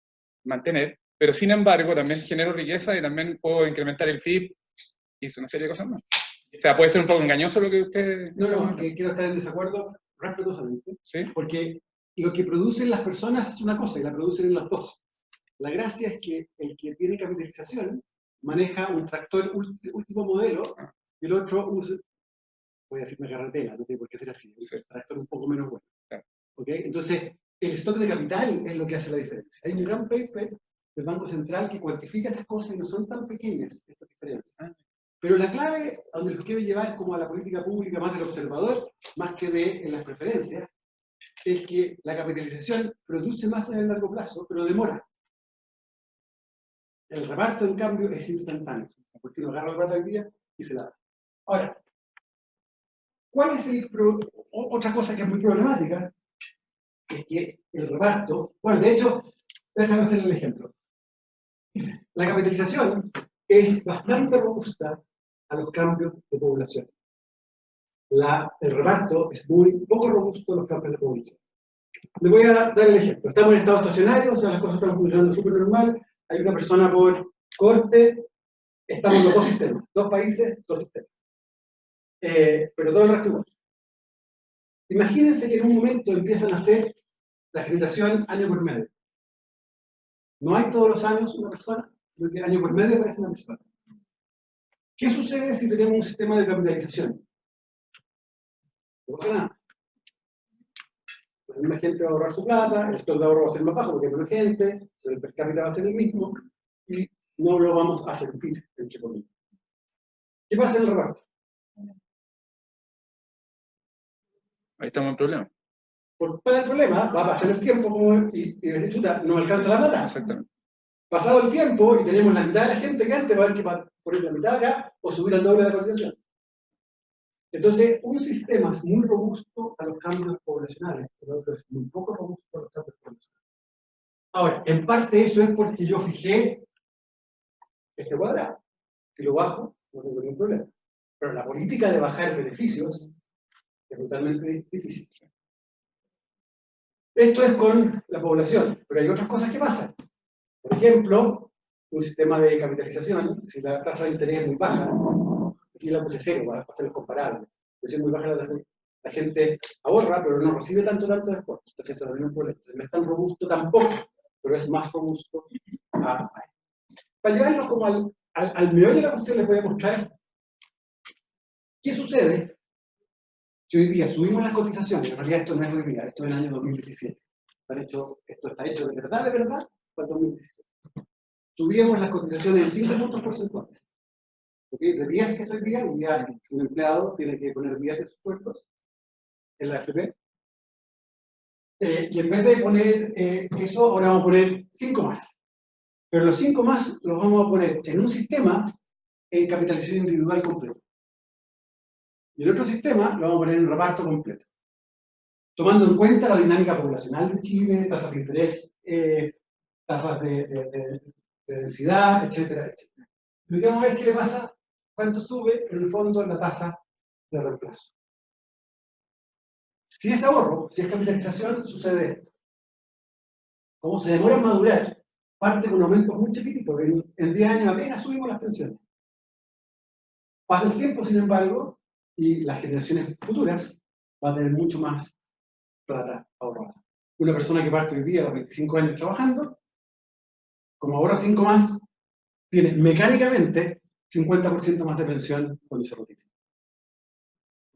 mantener, pero sin embargo también genero riqueza y también puedo incrementar el PIB y una serie de cosas más. O sea, puede ser un poco engañoso lo que usted... No, que quiero estar en desacuerdo respetuosamente, ¿sí? Porque lo que producen las personas es una cosa y la producen en las dos. La gracia es que el que tiene capitalización maneja un tractor último modelo y el otro usa, voy a decir una carretera, no tiene por qué ser así, un tractor un poco menos bueno. ¿Okay? Entonces, el stock de capital es lo que hace la diferencia. Hay un gran paper del Banco Central que cuantifica estas cosas y no son tan pequeñas estas diferencias. Pero la clave, a donde los quiero llevar es como a la política pública más del observador, más que en las preferencias, es que la capitalización produce más en el largo plazo, pero demora. El reparto, en cambio, es instantáneo, porque uno agarra el rato del día y se la da. Ahora, ¿cuál es otra cosa que es muy problemática? Es que el reparto, bueno, de hecho, déjame hacer el ejemplo. La capitalización es bastante robusta a los cambios de población. El reparto es muy poco robusto a los cambios de población. Le voy a dar el ejemplo. Estamos en estado estacionario, o sea, las cosas están funcionando súper normal, hay una persona por corte, estamos en los dos sistemas, dos países, dos sistemas. Pero todo el resto igual. Imagínense que en un momento empiezan a hacer la generación año por medio. No hay todos los años una persona, sino que año por medio aparece una persona. ¿Qué sucede si tenemos un sistema de capitalización? No pasa nada. La misma gente va a ahorrar su plata, el stock de ahorro va a ser más bajo porque hay menos gente, pero el per cápita va a ser el mismo y no lo vamos a sentir, entre comillas. ¿Qué pasa en el reparto? Ahí estamos en problema. Para el problema va a pasar el tiempo y decir, chuta, no alcanza la plata. Exactamente. Pasado el tiempo y tenemos la mitad de la gente que antes va a haber que poner la mitad acá o subir al doble de la cotización. Entonces, un sistema es muy robusto a los cambios poblacionales, pero otro es muy poco robusto a los cambios poblacionales. Ahora, en parte eso es porque yo fijé este cuadrado. Si lo bajo, no tengo ningún problema. Pero la política de bajar beneficios es totalmente difícil. Esto es con la población, pero hay otras cosas que pasan. Por ejemplo, un sistema de capitalización, si la tasa de interés es muy baja, aquí la puse cero para hacerlos comparables. Si es muy baja la gente ahorra, pero no recibe tanto después. Entonces esto también es un problema. Entonces, no es tan robusto tampoco, pero es más robusto a Para llevarlo como al meollo de la cuestión, les voy a mostrar qué sucede si hoy día subimos las cotizaciones. En realidad esto no es hoy día, esto es el año 2017. Esto está hecho de verdad para el 2017. Subimos las cotizaciones en 5 puntos porcentuales. ¿Okay? De 10 que es hoy día, un empleado tiene que poner 10 de sus sueldos en la AFP. Y en vez de poner eso, ahora vamos a poner 5 más. Pero los 5 más los vamos a poner en un sistema en capitalización individual completo. Y el otro sistema lo vamos a poner en reparto completo. tomando en cuenta la dinámica poblacional de Chile, tasas de interés, tasas de densidad, etcétera, etcétera. Pero vamos a ver qué le pasa, cuánto sube en el fondo la tasa de reemplazo. Si es ahorro, si es capitalización, sucede esto. Como se demora en madurar, parte con aumentos muy chiquititos. En 10 años apenas subimos las pensiones. Pasa el tiempo, sin embargo, y las generaciones futuras van a tener mucho más plata ahorrada. Una persona que parte hoy día a los 25 años trabajando, como ahorra 5 más, tiene mecánicamente 50% más de pensión cuando se retire.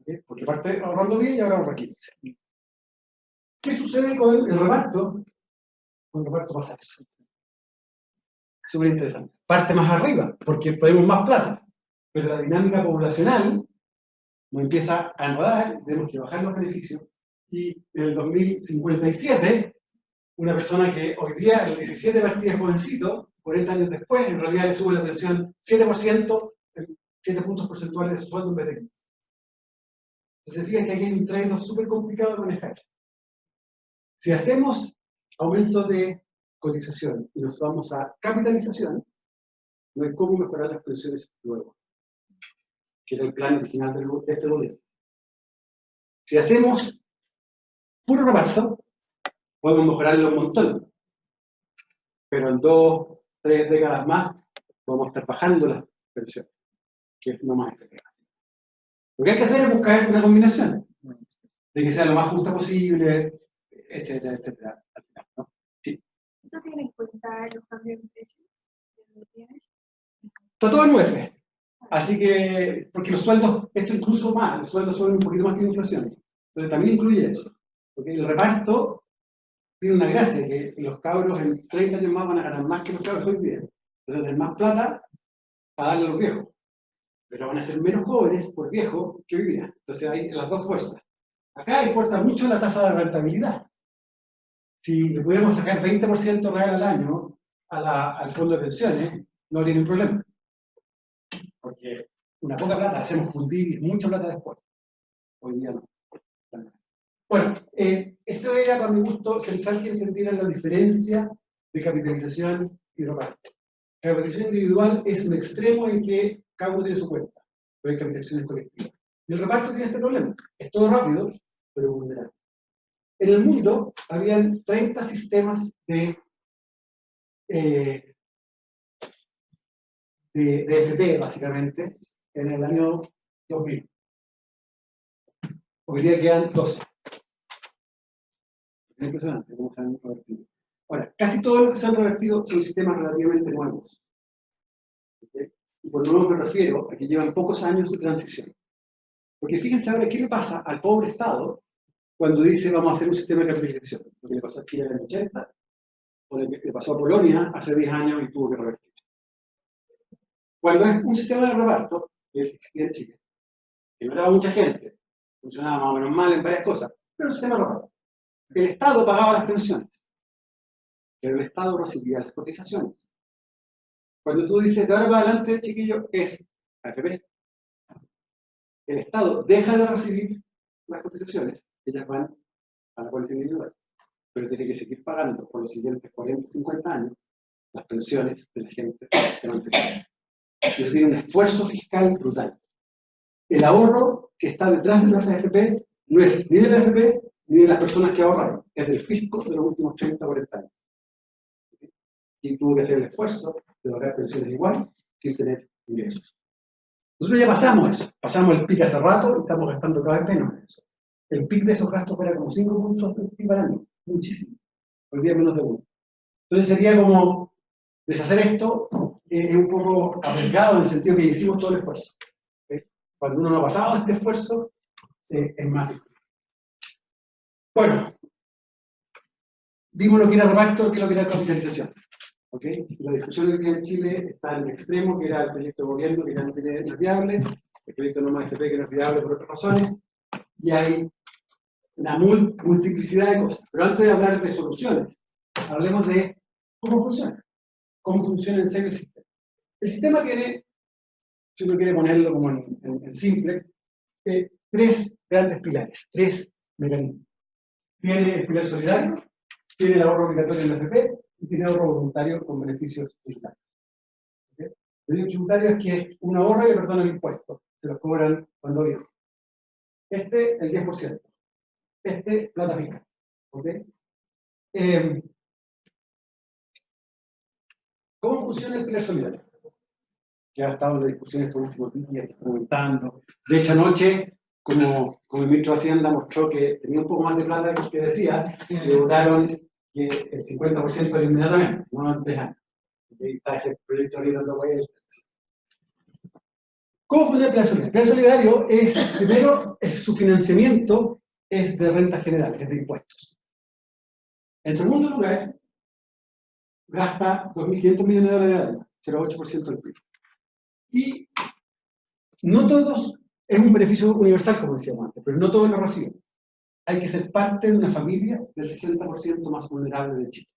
¿Okay? Porque parte ahorrando 10 y ahora ahorra 15. ¿Qué sucede con el reparto? Con el reparto pasa eso. Súper interesante. Parte más arriba, porque ponemos más plata. Pero la dinámica poblacional nos empieza a enredar, tenemos que bajar los beneficios. Y en el 2057, una persona que hoy día, a los 17 partía jovencito, 40 años después, en realidad le sube la pensión 7%, 7 puntos porcentuales de su sueldo en vez de 15. Entonces, fíjense que aquí hay un trade-off súper complicado de manejar. Si hacemos aumento de cotización y nos vamos a capitalización, no hay cómo mejorar las pensiones luego, que era el plan original de este gobierno. Si hacemos puro reparto, podemos mejorarlo un montón, pero en 2, 3 décadas más vamos a estar bajando las pensiones, que es no más efectiva. Lo que hay que hacer es buscar una combinación, de que sea lo más justa posible, etcétera, etcétera. ¿No? Sí. ¿Eso tiene en cuenta los cambios de precio? Está todo en UF. Así que, porque los sueldos, esto incluso más, los sueldos son un poquito más que la inflación, pero también incluye eso. Porque el reparto tiene una gracia, que los cabros en 30 años más van a ganar más que los cabros hoy día. Entonces, tener más plata para darle a los viejos. Pero van a ser menos jóvenes por viejo que hoy día. Entonces hay las dos fuerzas. Acá importa mucho la tasa de rentabilidad. Si le pudiéramos sacar 20% real al año al fondo de pensiones, no habría ningún problema. Porque una poca plata la hacemos fundir y mucha plata después. Hoy día no. Bueno, eso era para mi gusto central que entendieran la diferencia de capitalización y reparto. La capitalización individual es un extremo en que cada uno tiene su cuenta, pero hay capitalizaciones colectivas. Y el reparto tiene este problema. Es todo rápido, pero vulnerable. En el mundo habían 30 sistemas de FP, básicamente, en el año 2000. Hoy día quedan 12. Es impresionante cómo se han revertido. Ahora, casi todos los que se han revertido son sistemas relativamente nuevos. ¿Okay? Y por nuevo me refiero a que llevan pocos años de transición. Porque fíjense ahora qué le pasa al pobre Estado cuando dice vamos a hacer un sistema de capitalización. Lo que le pasó a Chile en el 80, o le pasó a Polonia hace 10 años y tuvo que revertir. Cuando es un sistema de reparto, que existía en Chile, que no era mucha gente, funcionaba más o menos mal en varias cosas, pero un sistema de reparto. El Estado pagaba las pensiones, pero el Estado recibía las cotizaciones. Cuando tú dices de ahora para adelante, chiquillo, es AFP. El Estado deja de recibir las cotizaciones, ellas van a la cuenta individual, pero tiene que seguir pagando por los siguientes 40, 50 años las pensiones de la gente que no tiene. Eso tiene un esfuerzo fiscal brutal. El ahorro que está detrás de las AFP no es ni de la AFP ni de las personas que ahorraron, es del fisco de los últimos 30, 40 años. Y tuvo que hacer el esfuerzo de lograr pensiones igual sin tener ingresos. Nosotros ya pasamos eso, pasamos el pic hace rato y estamos gastando cada vez menos en eso. El pic de esos gastos era como 5 puntos de PIB al año, muchísimo. Hoy día menos de 1. Entonces sería como deshacer esto, es un poco arriesgado en el sentido que hicimos todo el esfuerzo. Cuando uno no ha pasado este esfuerzo, es más difícil. Bueno, vimos lo que era reparto, que lo que era capitalización. ¿Okay? La discusión que en Chile está en el extremo, que era el proyecto de gobierno, que ya no es viable, el proyecto de norma FP, que no es viable por otras razones, y hay una multiplicidad de cosas. Pero antes de hablar de soluciones, hablemos de cómo funciona en serio el sistema. El sistema tiene, si uno quiere ponerlo como en simple, 3 grandes pilares, 3 mecanismos. tiene el pilar solidario, tiene el ahorro obligatorio en la AFP y tiene ahorro voluntario con beneficios tributarios. ¿Okay? El beneficio tributario es que uno ahorra y le perdonan el impuesto, se los cobran cuando viejo. Este, el 10%. Este, plata fiscal. ¿Okay? ¿Cómo funciona el pilar solidario? Que ha estado en la discusión estos últimos días, comentando. De hecho, anoche, como el ministro de Hacienda mostró que tenía un poco más de plata que el que decía, le votaron que el 50% era inmediatamente, no en 3 años. Y está ese proyecto ahí dando vueltas. ¿Cómo funciona el pilar solidario? El pilar solidario es, primero, su financiamiento es de rentas generales, es de impuestos. En segundo lugar, gasta 2.500 millones de dólares al año, 0,8% del PIB. Y no todos, es un beneficio universal, como decíamos antes, pero no todos lo reciben. Hay que ser parte de una familia del 60% más vulnerable de Chile.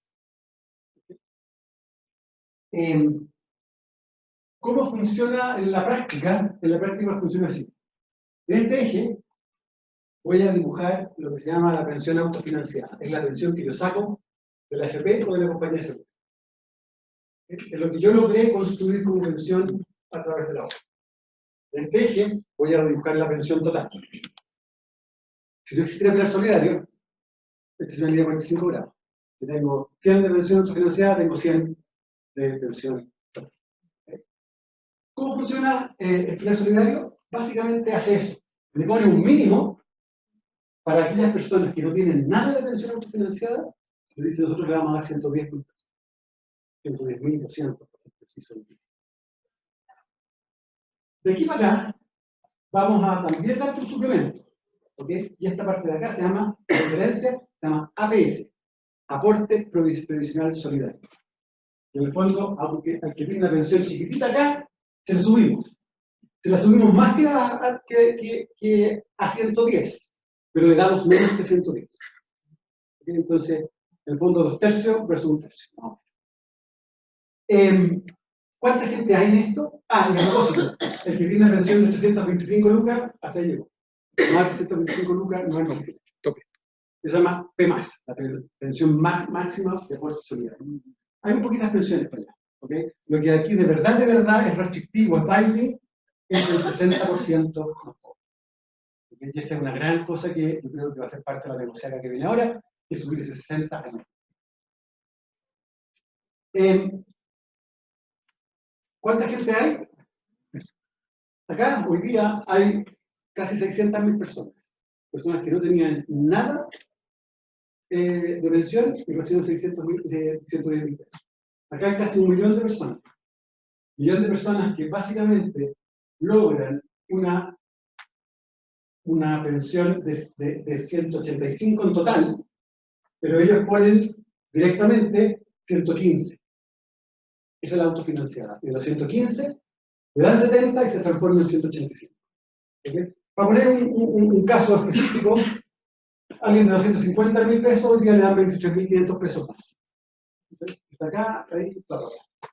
¿Cómo funciona en la práctica? En la práctica funciona así. En este eje voy a dibujar lo que se llama la pensión autofinanciada. Es la pensión que yo saco de la AFP o de la compañía de seguro. Es lo que yo logré construir como pensión a través de la obra. En este eje voy a dibujar la pensión total. Si no existiera pilar solidario, esta es una línea de 45 grados. Si tengo 100 de pensión autofinanciada, tengo 100 de pensión total. ¿Cómo funciona el pilar solidario? Básicamente hace eso. Le pone un mínimo para aquellas personas que no tienen nada de pensión autofinanciada. Le dice, nosotros le vamos a dar 110.000 pesos. 110.200, preciso. De aquí para acá, vamos a también dar un suplemento. ¿Okay? Y esta parte de acá se llama, referencia, se llama APS, Aporte Previsional Solidario. En el fondo, aunque al que tiene una pensión chiquitita acá, se la subimos. Se la subimos más que a 110, pero le damos menos que 110. ¿Okay? Entonces, en el fondo, 2/3 versus 1/3. ¿No? ¿Cuánta gente hay en esto? Ah, y a propósito, el que tiene una pensión de 325 lucas, hasta ahí llegó. Más de 325 lucas no es tope. Se llama P+, la pensión máxima de aporte solidario. Hay muy poquitas pensiones para allá. ¿Okay? Lo que aquí de verdad es restrictivo, es binding, es el 60% más pobre. ¿Okay? Y esa es una gran cosa que yo creo que va a ser parte de la negociación que viene ahora, que es subir ese 60 a 90. ¿Cuánta gente hay? Acá, hoy día, hay casi 600.000 personas. Personas que no tenían nada de pensión y reciben 110.000 pesos. Acá hay casi 1 millón de personas. 1 millón de personas que básicamente logran una pensión de 185 en total, pero ellos ponen directamente 115. Esa es la autofinanciada. Y de los 115, le dan 70 y se transforma en 185. ¿Okay? Para poner un caso específico, alguien de 250.000 pesos, hoy día le dan 28.500 pesos más. ¿Okay? Está acá, ahí, bla, bla, bla.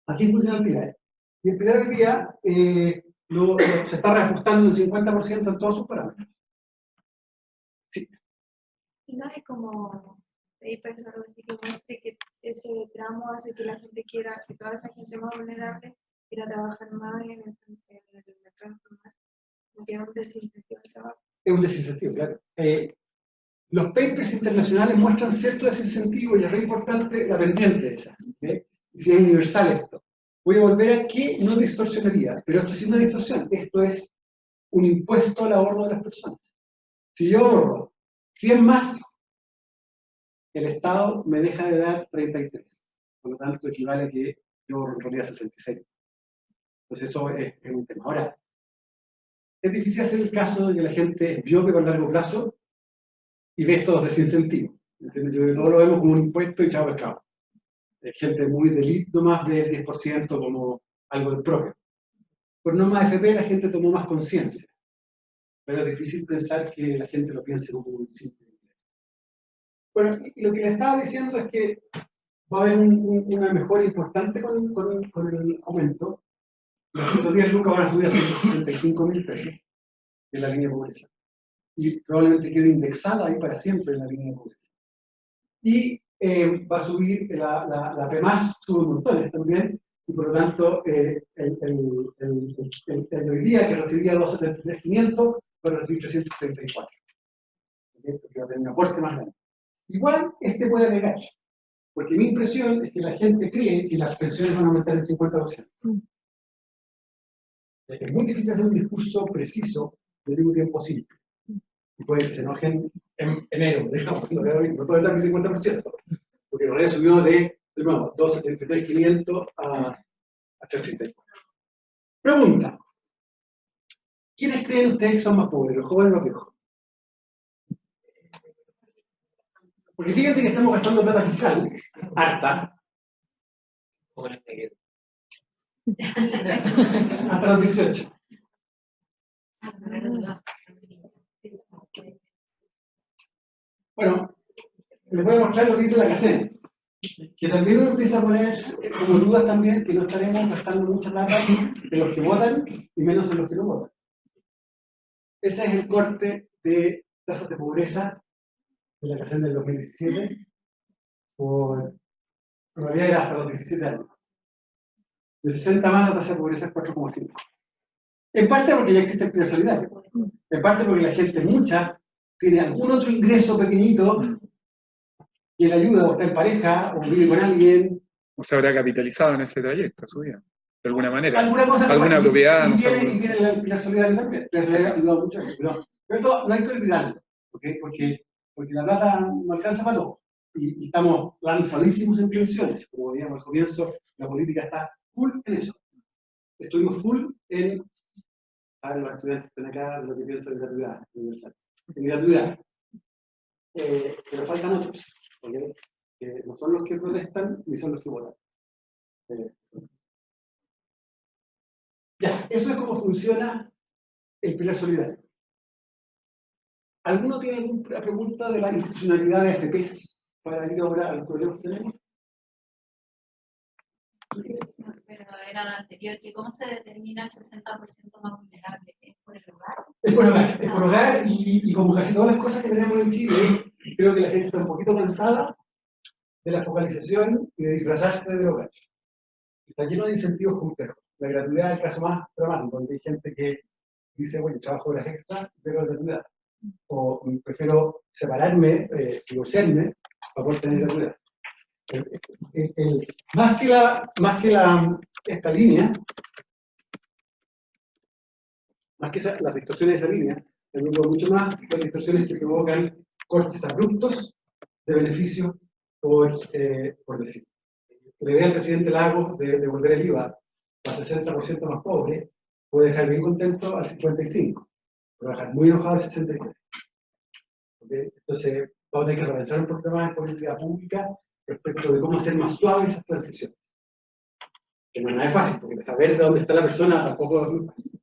Así funciona el pilar. Y el pilar hoy día se está reajustando el 50% en todos sus parámetros. Sí. Y no es como papers o algo así que muestre que ese tramo hace que la gente quiera, que toda esa gente más vulnerable quiera trabajar más en el mercado informal, porque es un desincentivo de trabajo. Es un desincentivo, claro. Los papers internacionales muestran cierto desincentivo y es muy importante la pendiente de esa. ¿Okay? Y si es universal esto. Voy a volver a que no distorsionaría, pero esto sí es una distorsión. Esto es un impuesto al ahorro de las personas. Si yo ahorro 100 más, el Estado me deja de dar 33. Por lo tanto, equivale a que yo ahorro en realidad 66. Entonces eso es un tema. Ahora, es difícil hacer el caso de que la gente es miope a largo plazo y ve estos desincentivos. ¿Entiendes? Yo creo que todos lo vemos como un impuesto y chao pescado. Gente muy de elite nomás ve el 10% como algo del propio. Por no más FP la gente tomó más conciencia. Pero es difícil pensar que la gente lo piense como un simple ingreso. Bueno, y lo que les estaba diciendo es que va a haber una mejora importante con el aumento. Los 110 lucas van a subir a 165.000 pesos en la línea de pobreza. y probablemente quede indexada ahí para siempre en la línea de pobreza. Y va a subir, la PMAS sube montones también, y por lo tanto el de hoy día que recibía 273.500 va a recibir 334. Porque va a tener un aporte más grande. Igual puede agregar, porque mi impresión es que la gente cree que las pensiones van a aumentar el 50%. Es muy difícil hacer un discurso preciso del mismo tiempo simple. Y puede que se enojen en enero, digamos, no puede dar el 50%, porque en realidad subió de nuevo, 273.500 a 334. Pregunta: ¿quiénes creen ustedes que son más pobres, los jóvenes o los viejos? Porque fíjense que estamos gastando plata fiscal, harta, hasta los 18. Bueno, les voy a mostrar lo que dice la CACEN, que también uno empieza a poner como dudas también que no estaremos gastando mucha plata en los que votan y menos en los que no votan. Ese es el corte de tasas de pobreza de la CACEN del 2017, en realidad era hasta los 17 años. De 60 más la tasa de pobreza es 4,5. En parte porque ya existe el empleo solidario. En parte porque la gente, mucha, tiene algún otro ingreso pequeñito que le ayuda, o está en pareja, o vive con alguien. O se habrá capitalizado en ese trayecto, su vida, de alguna manera. Alguna propiedad, y no sé. Y viene el alquiler solidario también. Les ha ayudado mucho. Pero esto no hay que olvidarlo, porque la plata no alcanza para todo. Y estamos lanzadísimos en pensiones. Como digamos al comienzo, la política está full en eso. Estuvimos full en. A ver, los estudiantes están acá de lo que pienso de gratuidad universal. En gratuidad. Pero faltan otros, ¿okay? Que no son los que protestan ni son los que votan. Ya, eso es cómo funciona el pilar solidario. ¿Alguno tiene alguna pregunta de la institucionalidad de AFPs para ir ahora a los problemas que tenemos? Pero era anterior, que cómo se determina el 60% más vulnerable, ¿es por el hogar? Es por hogar y como casi todas las cosas que tenemos en Chile, creo que la gente está un poquito cansada de la focalización y de disfrazarse del hogar. Está lleno de incentivos complejos. La gratuidad es el caso más dramático, donde hay gente que dice, bueno, trabajo horas extras, pero gratuidad. O prefiero separarme, divorciarme, para poder tener gratuidad. Esta línea, más que las distorsiones de esa línea, también veo mucho más las distorsiones que provocan cortes abruptos de beneficio por decir. La idea del presidente Lagos de devolver el IVA al 60% más pobre puede dejar bien contento al 55%, puede dejar muy enojado al 63%. ¿Okay? Entonces, vamos a tener que repensar un poquito más en política pública respecto de cómo hacer más suaves esas transiciones. Que no es nada fácil, porque saber de dónde está la persona tampoco es muy fácil.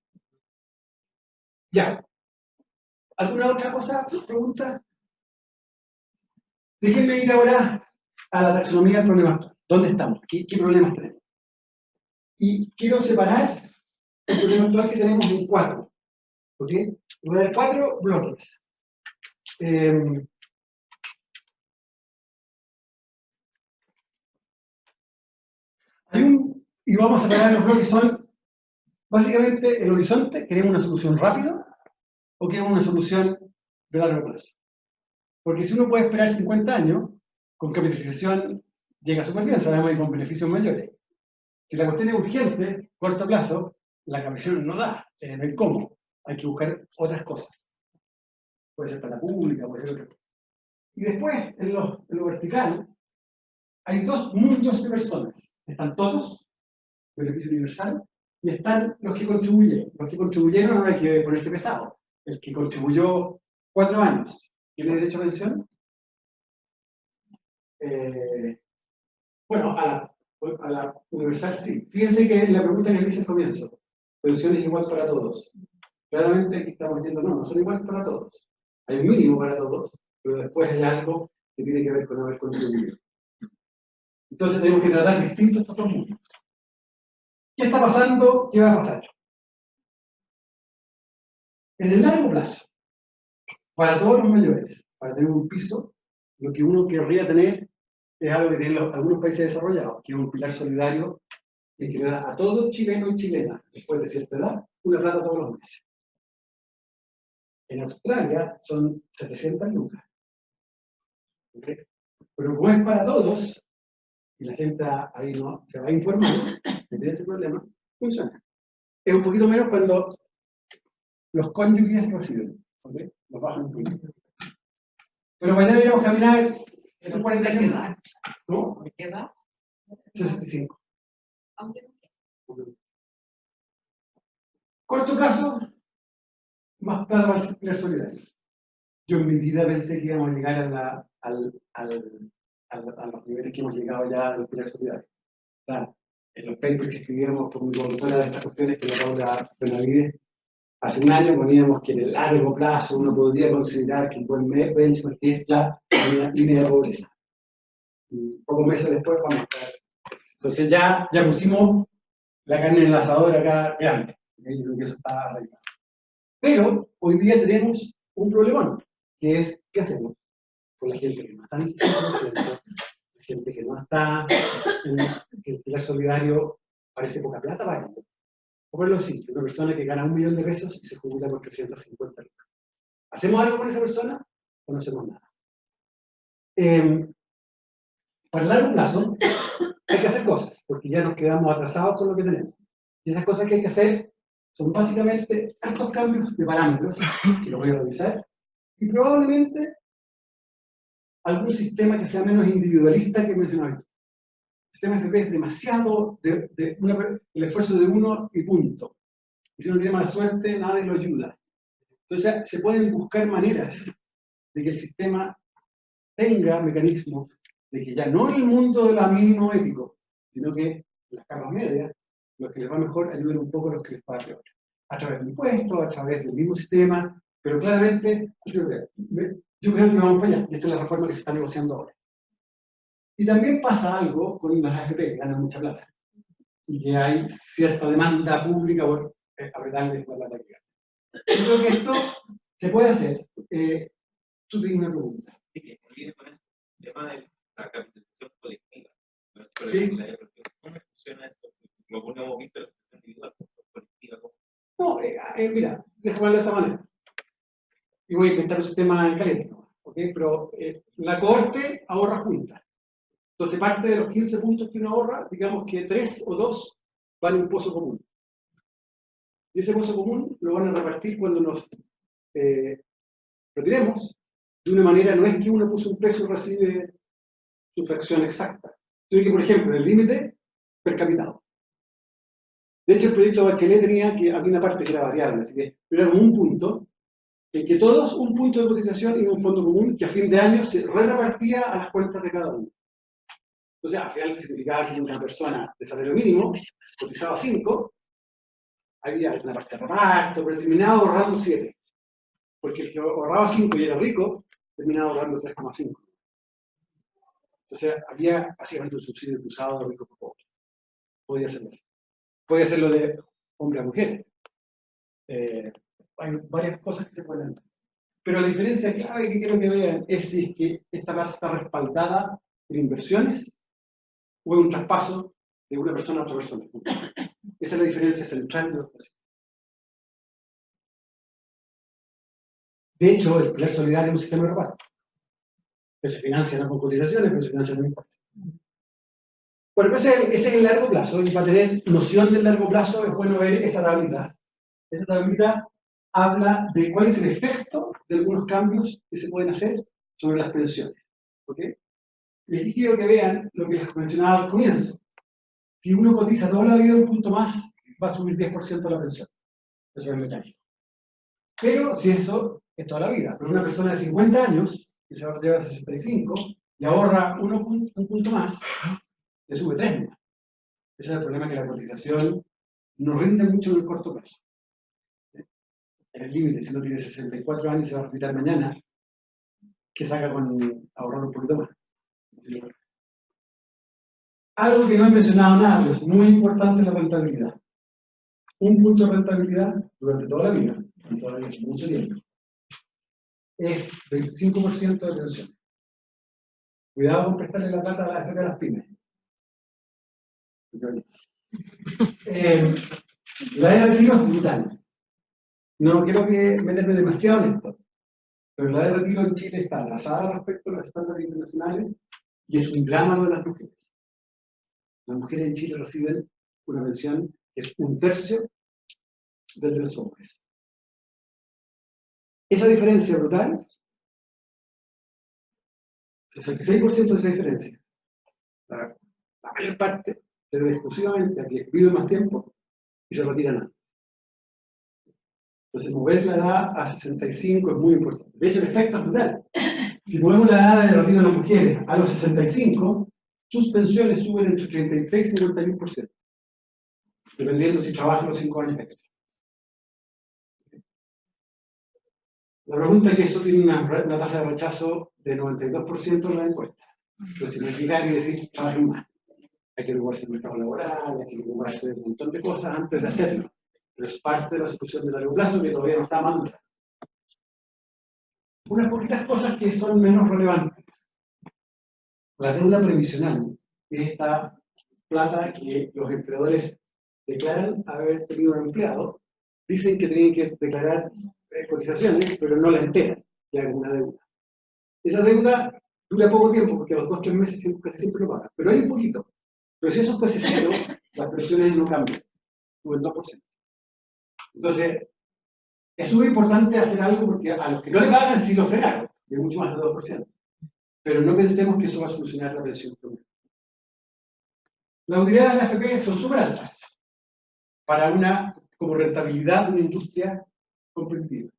Ya. ¿Alguna otra cosa? ¿Pregunta? Déjenme ir ahora a la taxonomía del problema actual. ¿Dónde estamos? ¿Qué problemas tenemos? Y quiero separar el problema actual que tenemos en 4. ¿Ok? Voy a dar 4 bloques. Y vamos a separar los bloques, son básicamente el horizonte. ¿Queremos una solución rápida o queremos una solución de largo plazo? Porque si uno puede esperar 50 años, con capitalización llega súper bien, sabemos, y con beneficios mayores. Si la cuestión es urgente, corto plazo, la capitalización no da, no hay cómo. Hay que buscar otras cosas. Puede ser plata pública, puede ser otra cosa. Y después, en lo vertical, hay dos mundos de personas. Están todos, beneficio universal, y están los que contribuyeron. Los que contribuyeron no hay que ponerse pesado. El que contribuyó 4 años, ¿tiene derecho a pensión? Bueno, a la universal sí. Fíjense que en la pregunta que hice al comienzo, pensión es igual para todos. Claramente aquí estamos diciendo, no son iguales para todos. Hay un mínimo para todos, pero después hay algo que tiene que ver con haber contribuido. Entonces tenemos que tratar distintos estos dos mundos. ¿Qué está pasando? ¿Qué va a pasar? En el largo plazo, Para todos los mayores, para tener un piso, lo que uno querría tener es algo que tienen algunos países desarrollados, que es un pilar solidario y que da a todo chileno y chilena, después de cierta edad, una plata todos los meses. En Australia son 700 lucas. ¿Okay? Pero como es para todos, y la gente ahí no se va informando, que tiene ese problema, funciona. Es un poquito menos cuando los cónyuges reciben, ¿okay? Nos bajan un poquito. Pero mañana deberíamos caminar en 40 kilómetros. ¿No? ¿De qué edad? 65. Aunque no quiera. Corto plazo, más plata para el pilar solidario. Yo en mi vida pensé que íbamos a llegar a los niveles que hemos llegado ya al pilar solidario. O sea, en los papers que escribíamos como coautora de estas cuestiones que la Paula Benavides, hace un año poníamos que en el largo plazo uno podría considerar que un buen benchmark es la línea de pobreza. Y pocos meses después vamos a estar. Entonces ya pusimos la carne en el asador acá grande. Yo creo que eso está arreglado. Pero hoy día tenemos un problemón, que es, ¿qué hacemos con la gente que no está en el sistema de la gente que no está en el pilar solidario? Parece poca plata para ellos. Por verlo simple, una persona que gana 1 millón de pesos y se jubila con 350 lucas. ¿Hacemos algo con esa persona o no hacemos nada? Para el largo plazo hay que hacer cosas, porque ya nos quedamos atrasados con lo que tenemos. Y esas cosas que hay que hacer son básicamente estos cambios de parámetros, que lo voy a revisar, y probablemente algún sistema que sea menos individualista que mencionaba. El sistema FP es demasiado el esfuerzo de uno y punto. Y si uno tiene mala suerte, nadie lo ayuda. Entonces, se pueden buscar maneras de que el sistema tenga mecanismos de que ya no en el mundo de la mínimo ético, sino que en las capas medias, los que les va mejor ayuden un poco a los que les va peor. A través de impuestos, a través del mismo sistema, pero claramente, yo creo que vamos para allá, y esta es la reforma que se está negociando ahora. Y también pasa algo con las AFP, que ganan mucha plata, y que hay cierta demanda pública por apretarles la plata que ganan. Yo creo que esto se puede hacer. Tú tienes una pregunta. Sí, que viene con el tema de la capitalización colectiva. Sí. ¿Cómo funciona esto? Lo ponemos visto la capitalización individual, colectiva. No, mira, déjame hablar de esta manera. Y voy a inventar un sistema en caliente, ¿okay? Pero la cohorte ahorra junta. Entonces, parte de los 15 puntos que uno ahorra, digamos que 3 o 2 van a un pozo común. Y ese pozo común lo van a repartir cuando nos retiremos. De una manera, no es que uno puso un peso y recibe su fracción exacta, sino que, por ejemplo, el límite per capitado. De hecho, el proyecto Bachelet había una parte que era variable, así que era como un punto, en que todos un punto de cotización y un fondo común que a fin de año se repartía a las cuentas de cada uno. Entonces, al final significaba que una persona de salario mínimo cotizaba 5, había una parte de reparto, pero terminaba ahorrando 7. Porque el que ahorraba 5 y era rico, terminaba ahorrando 3,5. Entonces, había básicamente un subsidio cruzado de ricos por pobres. Podía hacerlo así. Podía hacerlo de hombre a mujer. Hay varias cosas que se pueden hacer. Pero la diferencia clave que quiero que vean es si es que esta plata está respaldada en inversiones o en un traspaso de una persona a otra persona. Esa es la diferencia central de los procesos. De hecho, el pilar solidario es un sistema de reparto, que se financia no con cotizaciones, pero se financia con impuestos. Bueno, pues ese es el largo plazo, y para tener noción del largo plazo es bueno ver esta tablita. Esta tablita habla de cuál es el efecto de algunos cambios que se pueden hacer sobre las pensiones. ¿Okay? Y aquí quiero que vean lo que les mencionaba al comienzo. Si uno cotiza toda la vida un punto más, va a subir 10% la pensión. Eso es mecánico. Pero si eso es toda la vida, pero una persona de 50 años, que se va a llevar a 65, y ahorra un punto más, le sube 3 más. Ese es el problema, que la cotización no rinde mucho en el corto plazo. En el límite, si uno tiene 64 años y se va a retirar mañana, ¿qué saca con ahorrar un poquito más? Algo que no he mencionado nada, pero es muy importante, es la rentabilidad. Un punto de rentabilidad durante toda la vida, y todavía es mucho tiempo, es 25% de pensiones. Cuidado con prestarle la plata a la AFP a las pymes. La edad de retiro es brutal. No quiero que meterme demasiado en esto, pero la edad de retiro en Chile está atrasada respecto a los estándares internacionales y es un drama de las mujeres. Las mujeres en Chile reciben una pensión que es 1/3 del de los hombres. Esa diferencia brutal, 66% de esa diferencia, la mayor parte se debe exclusivamente a que viven más tiempo y se retiran antes. Entonces, mover la edad a 65 es muy importante. De hecho, el efecto es brutal. Si movemos la edad de retiro de las mujeres a los 65, sus pensiones suben entre 33 y 51%, dependiendo si trabajan los 5 años extra. La pregunta es que eso tiene una tasa de rechazo de 92% en la encuesta. Entonces, si no es llegar y decir, trabajen más. Hay que preocuparse del mercado laboral, hay que preocuparse de un montón de cosas antes de hacerlo. Pero es parte de la solución de largo plazo que todavía no está madura. Unas poquitas cosas que son menos relevantes. La deuda previsional es esta plata que los empleadores declaran haber tenido un empleado. Dicen que tienen que declarar cotizaciones, pero no la enteran, que hay alguna deuda. Esa deuda dura poco tiempo, porque a los 2 o 3 meses casi siempre lo pagan. Pero hay un poquito. Pero si eso fuese cero, las pensiones no cambian. Suben 2%. Entonces, es muy importante hacer algo porque a los que no le pagan sí lo frenaron, de mucho más de 2%. Pero no pensemos que eso va a solucionar la pensión promedio. Las utilidades de la AFP son súper altas para una como rentabilidad de una industria competitiva.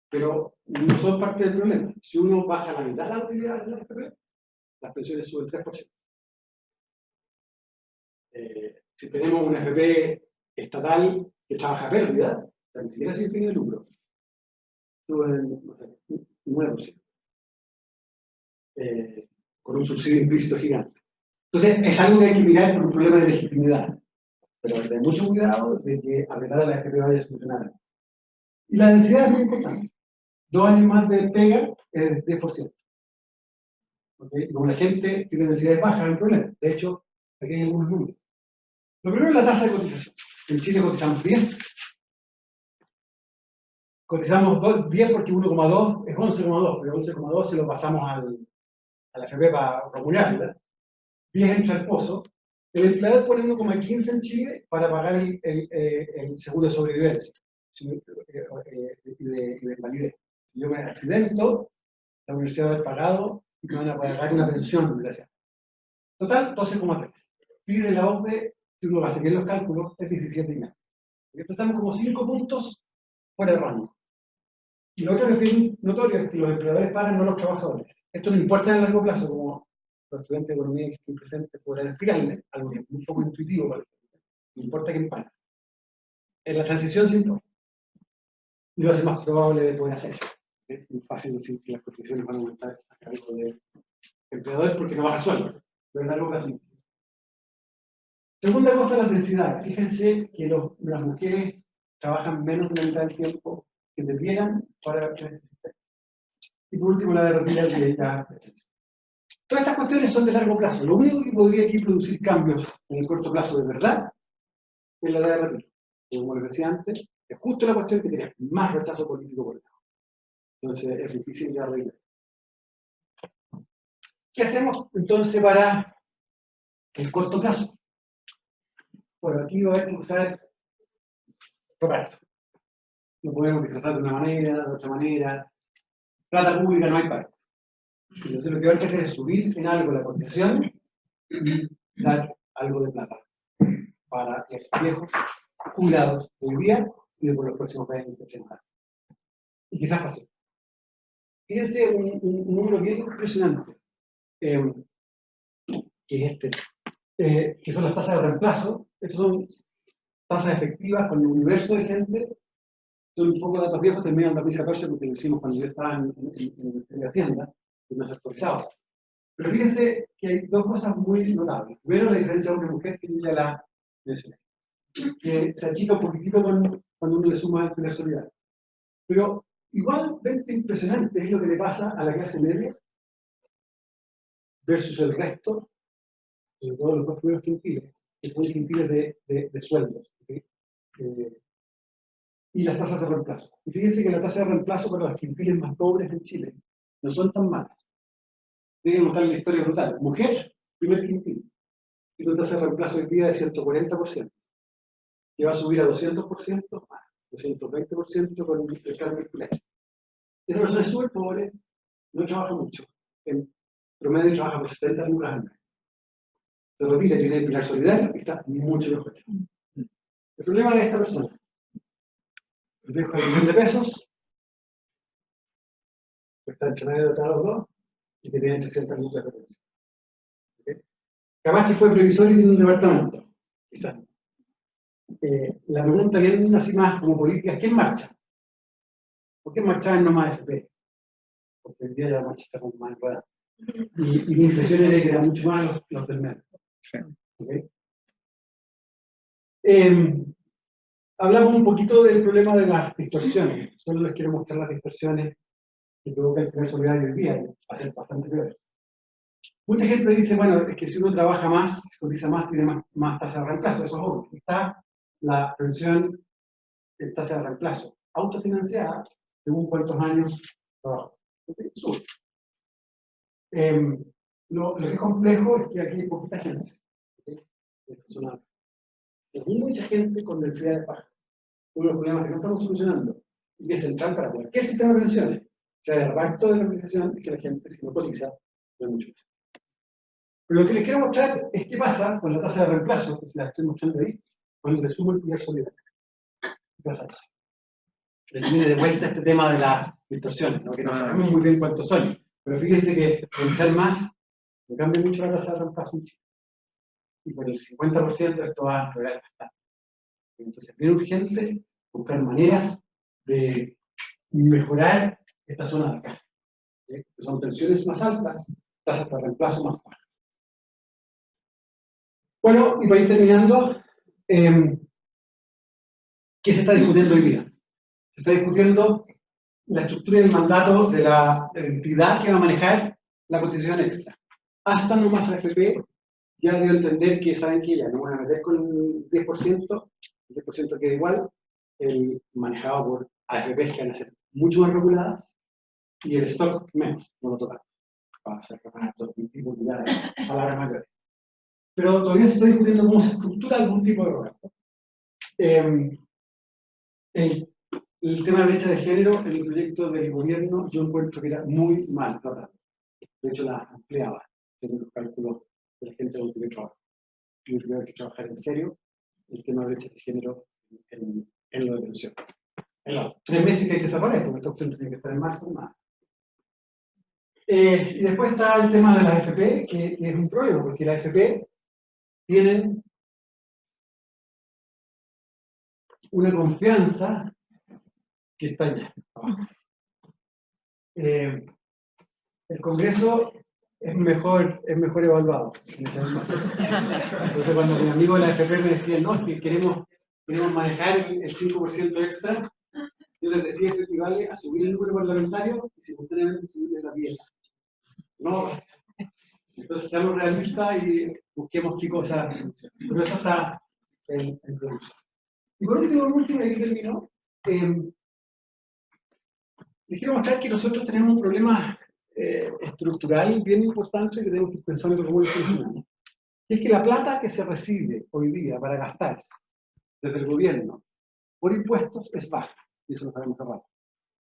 Pero no son parte del problema. Si uno baja la mitad de las utilidades de la AFP, las pensiones suben 3%. Si tenemos una AFP estatal que trabaja a pérdida, ni siquiera sin fin de lucro, suben, no sé, 9%. Con un subsidio implícito gigante. Entonces, es algo que hay que mirar por un problema de legitimidad. Pero hay que tener mucho cuidado de que apretar a la AFP vaya a funcionar. Y la densidad es muy importante. 2 años más de pega es 10%. ¿Okay? Como la gente tiene densidades bajas, no hay problema. De hecho, aquí hay algunos números. Lo primero es la tasa de cotización. En Chile cotizamos 10. Cotizamos 10 porque 1,2 es 11,2, pero 11,2 se lo pasamos a la AFP para remunerarla. 10 entra al pozo. El empleador pone 1,15 en Chile para pagar el seguro de sobrevivencia y de invalidez. Si yo me accidento, la universidad va a haber pagado y me van a pagar una pensión, gracias. Total, 12,3. Pide la OCDE, si uno va a seguir los cálculos, es 17,5. Entonces estamos como 5 puntos fuera de rango. Y lo otro que es bien notorio es que los empleadores pagan, no los trabajadores. Esto no importa a largo plazo, como los estudiantes de economía que estén presentes podrán explicarle, algo que es un poco intuitivo para ellos. No importa quién paga. En la transición sí importa. Y lo hace más probable de poder hacer. Es muy fácil decir que las cotizaciones van a aumentar a cargo del empleador porque no baja el sueldo. Pero en largo plazo no. Segunda cosa, las densidades. Fíjense que las mujeres trabajan menos de la mitad del tiempo que debieran para este sistema. Y por último, la de rentabilidad. Todas estas cuestiones son de largo plazo. Lo único que podría aquí producir cambios en el corto plazo de verdad es la edad de retiro. Como les decía antes, es justo la cuestión que tiene más rechazo político por debajo. Entonces es difícil de arreglar. ¿Qué hacemos entonces para el corto plazo? Bueno, aquí va a haber que usar reparto. Lo podemos disfrazar de una manera, de otra manera. Plata pública no hay pacto. Entonces lo que hay que hacer es subir en algo la cotización y dar algo de plata para los viejos jubilados de hoy día y de por los próximos 20, 30 años. Y quizás pase. Fíjense un número bien impresionante, que es que son las tasas de reemplazo. Estas son tasas efectivas con el universo de gente. Son un poco datos viejos, terminan en 2014 porque lo hicimos cuando yo estaba en la Hacienda, y no se actualizaba. Pero fíjense que hay dos cosas muy notables. Primero, la diferencia hombre-mujer, que yo ya la mencioné, que se achica un poquitito cuando uno le suma el primer solidario. Pero igualmente impresionante es lo que le pasa a la clase media versus el resto, sobre todo los dos primeros quintiles, que son quintiles de sueldos, ¿okay? Y las tasas de reemplazo. Y fíjense que la tasa de reemplazo para los quintiles más pobres en Chile no son tan malas. Deben notar la historia brutal. Mujer, primer quintil, tiene una tasa de reemplazo hoy día de 140%, que va a subir a 200% más, 220% con el cambio circular. Esa persona es súper pobre, no trabaja mucho. En promedio trabaja por 70 lucas al mes. Se retira y tiene el pilar solidario y está mucho mejor. El problema de esta persona, les dejo el millón de pesos, que está entre medio de cada los dos, y que tiene 300 lucas de pensión. ¿Okay? Capaz que fue previsor y tiene un departamento, quizás. La pregunta viene así más como política, ¿quién marcha? ¿Por qué marchar en no más FP? Porque hoy día ya la marcha está como más enredada. Y mi impresión era que eran mucho más los del medio. Sí. ¿Okay? Hablamos un poquito del problema de las distorsiones. Solo les quiero mostrar las distorsiones que provoca el primer solidario hoy día, y va a ser bastante peor. Mucha gente dice, bueno, es que si uno trabaja más, se cotiza más, tiene más tasa de reemplazo. Eso es obvio. Está la pensión en tasa de reemplazo, autofinanciada, según cuántos años trabajo. Sube. Lo que es complejo es que aquí hay poquita gente. Hay mucha gente con necesidad de paga. Uno de los problemas que no estamos solucionando y que es central para cualquier sistema de pensiones, sea de reparto de la organización, es que la gente, si no cotiza, no hay mucho más. Pero lo que les quiero mostrar es qué pasa con la tasa de reemplazo, que se la estoy mostrando ahí, cuando le sumo el pilar solidario. ¿Qué pasa eso? Le viene de vuelta este tema de las distorsiones, ¿no? Que no sabemos muy bien cuántos son. Pero fíjense que pensar más no cambia mucho la tasa de reemplazo en Chile. Y por el 50% esto va a empeorar bastante. Entonces es bien urgente buscar maneras de mejorar esta zona de acá. Que son pensiones más altas, tasas de reemplazo más bajas. Bueno, y para ir terminando, ¿qué se está discutiendo hoy día? Se está discutiendo la estructura del mandato de la entidad que va a manejar la cotización extra. Hasta no más AFP ya dio a entender que saben que ya no van a meter con el 10%, el 10% queda igual, el manejado por AFPs que van a ser mucho más reguladas, y el stock menos, no lo tocan. Va a ser capaz de tipo de palabras mayores. Pero todavía se está discutiendo cómo se estructura algún tipo de reparto. El tema de brecha de género en el proyecto del gobierno yo encuentro que era muy mal tratado. De hecho, la ampliaba, según los cálculos de la gente con la que trabaja. Yo creo que hay que trabajar en serio el tema de brecha de género en lo de pensión. En los 3 meses que hay que cerrar esto, porque esta opción tiene que estar en marzo o más. Y después está el tema de las AFP, que es un problema, porque las AFP tienen una confianza que está allá abajo. El Congreso es mejor evaluado. Entonces cuando mi amigo de la AFP me decía, no, es que queremos manejar el 5% extra, yo les decía, eso equivale a subir el número parlamentario y simultáneamente subir la pieza. No, entonces seamos realistas y busquemos qué cosas. Pero eso está en producción. Y por último, y aquí termino, les quiero mostrar que nosotros tenemos un problema estructural bien importante que tenemos que ir pensando cómo lo solucionamos. Y es que la plata que se recibe hoy día para gastar desde el gobierno por impuestos es baja. Y eso lo sabemos hace rato.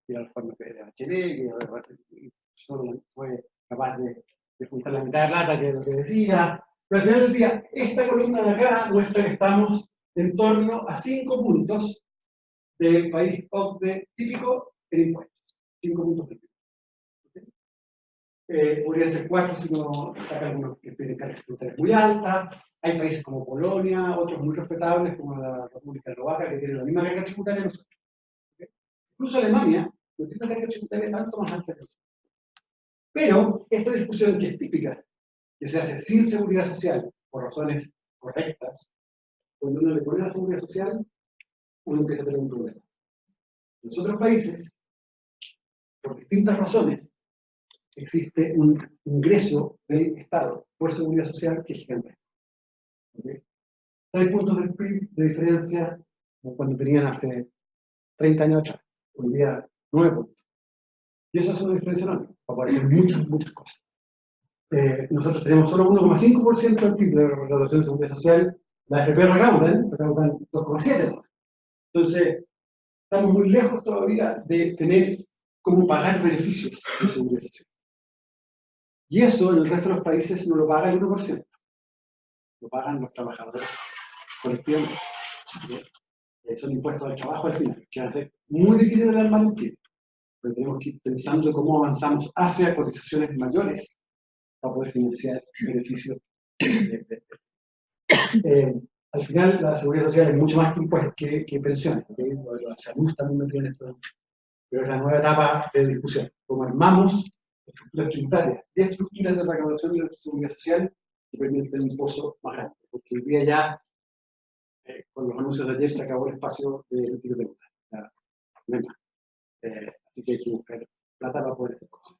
Y la reforma de Bachelet, que solo fue capaz de juntar la mitad de plata, que es lo que decía. Pero al final del día, esta columna de acá muestra que estamos en torno a 5 puntos del país OCDE típico en impuestos. 5 puntos típicos. Podría ser 4 si uno saca algunos que tienen cargas tributarias muy altas. Hay países como Polonia, otros muy respetables como la República Eslovaca, que tienen la misma carga tributaria que nosotros. Incluso Alemania no tiene una carga tributaria tanto más alta que nosotros. Pero esta discusión, que es típica, que se hace sin seguridad social, por razones correctas, cuando uno le pone la seguridad social, uno empieza a tener un problema. En los otros países, por distintas razones, existe un ingreso del Estado por seguridad social que es gigantesco. ¿Okay? 6 puntos del PIB de diferencia como cuando tenían hace 30 años atrás. Hoy día 9 puntos. Y eso es una diferencia enorme, para poder hacer muchas cosas. Nosotros tenemos solo 1,5% del PIB de recaudación de seguridad social. La AFP recaudan 2,7%. Entonces, estamos muy lejos todavía de tener cómo pagar beneficios de seguridad social. Y eso en el resto de los países no lo paga el 1%. Lo pagan los trabajadores colectivamente. Son impuestos al trabajo al final, que va a ser muy difícil de dar mal en Chile. Pero tenemos que ir pensando cómo avanzamos hacia cotizaciones mayores para poder financiar beneficios. Al final, la seguridad social es mucho más que impuestos que pensiones. ¿Okay? La salud también no tiene esto. Pero es la nueva etapa de discusión. Cómo armamos estructuras tributarias y estructuras de recaudación de la seguridad social que permiten un pozo más grande. Porque hoy día ya, con los anuncios de ayer, se acabó el espacio de retiro de deuda. Así que hay que buscar plata para poder hacer cosas.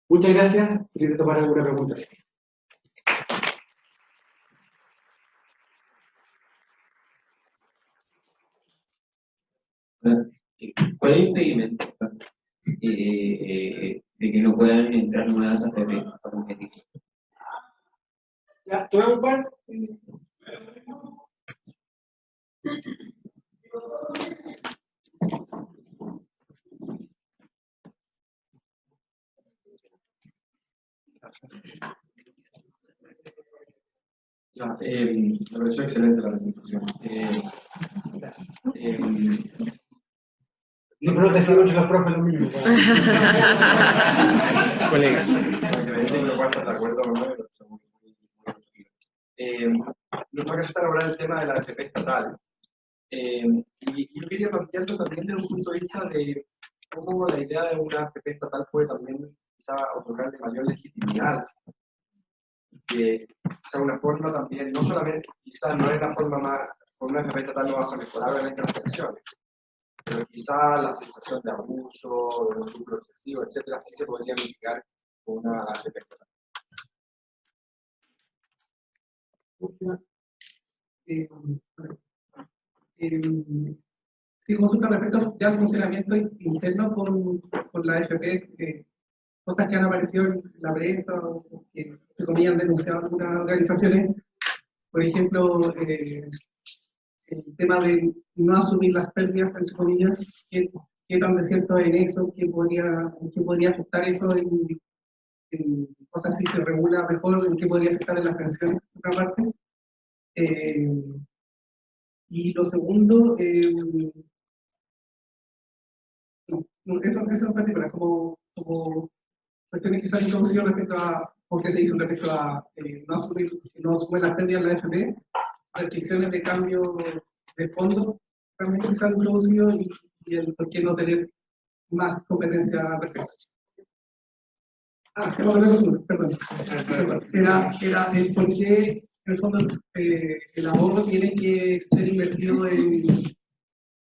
Muchas gracias. ¿Quiere tomar alguna pregunta? ¿Cuál es el impedimento de que no puedan entrar nuevas AFP a competir? Ya, te voy a buscar. Ya, me pareció excelente la presentación. Siempre nos decimos entre los profes lo mismo. Colegas. Nos toca estar ahora el tema de la AFP estatal. Y yo quería plantearlo también desde un punto de vista de cómo la idea de una AFP estatal puede también quizá otorgarle mayor legitimidad. Que sea una forma también, no solamente, quizás no es la forma más, con una AFP estatal no vas a mejorar obviamente las pensiones, pero quizá la sensación de abuso, de un lucro excesivo, etcétera, sí se podría mitigar con una AFP estatal. Sí, consulta respecto ya al funcionamiento interno con la AFP, cosas que han aparecido en la prensa o que, entre comillas, han denunciado algunas organizaciones. Por ejemplo, el tema de no asumir las pérdidas, entre comillas, ¿qué tan de cierto en eso? ¿Qué podría afectar eso o sea, si se regula mejor, en qué podría afectar en las pensiones, por otra parte? Y lo segundo, eso en particular, como cuestiones que se han introducido respecto a, o que se hizo respecto a no asumir las pérdidas en la AFP, restricciones de cambio de fondo también que se han introducido y el por qué no tener más competencia al respecto. Perdón. Era el por qué, en el fondo, el ahorro tiene que ser invertido en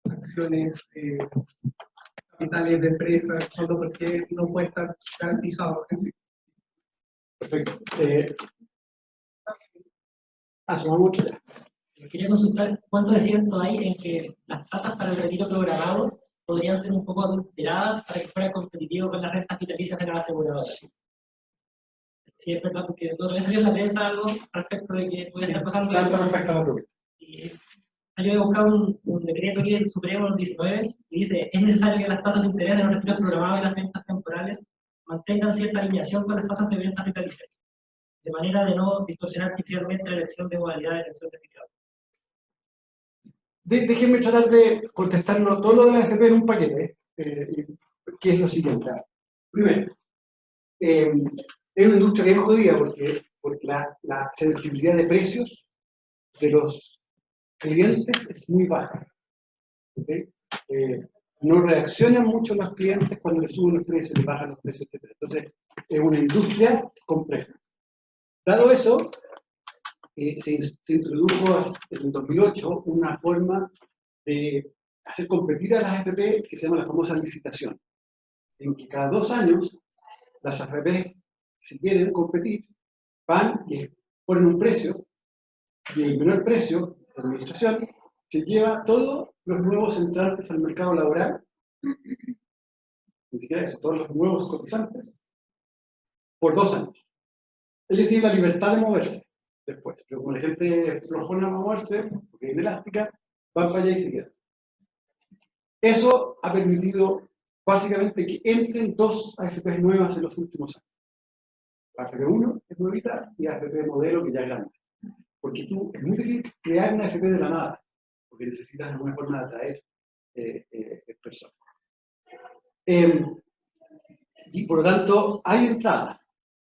acciones, capitales de empresas, por qué no puede estar garantizado en sí. Perfecto. Asumamos que Quería consultar cuánto de cierto hay en que las tasas para el retiro programado podrían ser un poco adulteradas para que fuera competitivo con las rentas vitalicias de las aseguradoras. Sí, es verdad, porque no he salido en la prensa algo respecto de que puede estar pasando eso. Yo he buscado un decreto que es el Supremo 19 y dice: es necesario que las tasas de interés de los retiros programados y las ventas temporales mantengan cierta alineación con las tasas de ventas vitalicias, de manera de no distorsionar artificialmente la elección de modalidad de elección de afiliado. Déjenme tratar de contestarlo todo lo de la AFP en un paquete, que es lo siguiente. Primero, es una industria bien jodida porque la sensibilidad de precios de los clientes es muy baja. ¿Okay? No reaccionan mucho los clientes cuando les suben los precios, les bajan los precios, etc. Entonces, es una industria compleja. Dado eso, se introdujo en 2008 una forma de hacer competir a las AFP que se llama la famosa licitación. en que cada 2 años las AFP, si quieren competir, van y ponen un precio, y el menor precio, la administración, se lleva todos los nuevos entrantes al mercado laboral, ni siquiera eso, todos los nuevos cotizantes, por 2 años. Ellos tienen la libertad de moverse después, pero como la gente flojona a moverse, porque es inelástica, van para allá y se quedan. Eso ha permitido básicamente que entren 2 AFP nuevas en los últimos años. La AFP 1 es nuevita y la AFP modelo que ya es grande. Porque es muy difícil crear una AFP de la nada, porque necesitas alguna forma de atraer personas. Y por lo tanto, hay entrada.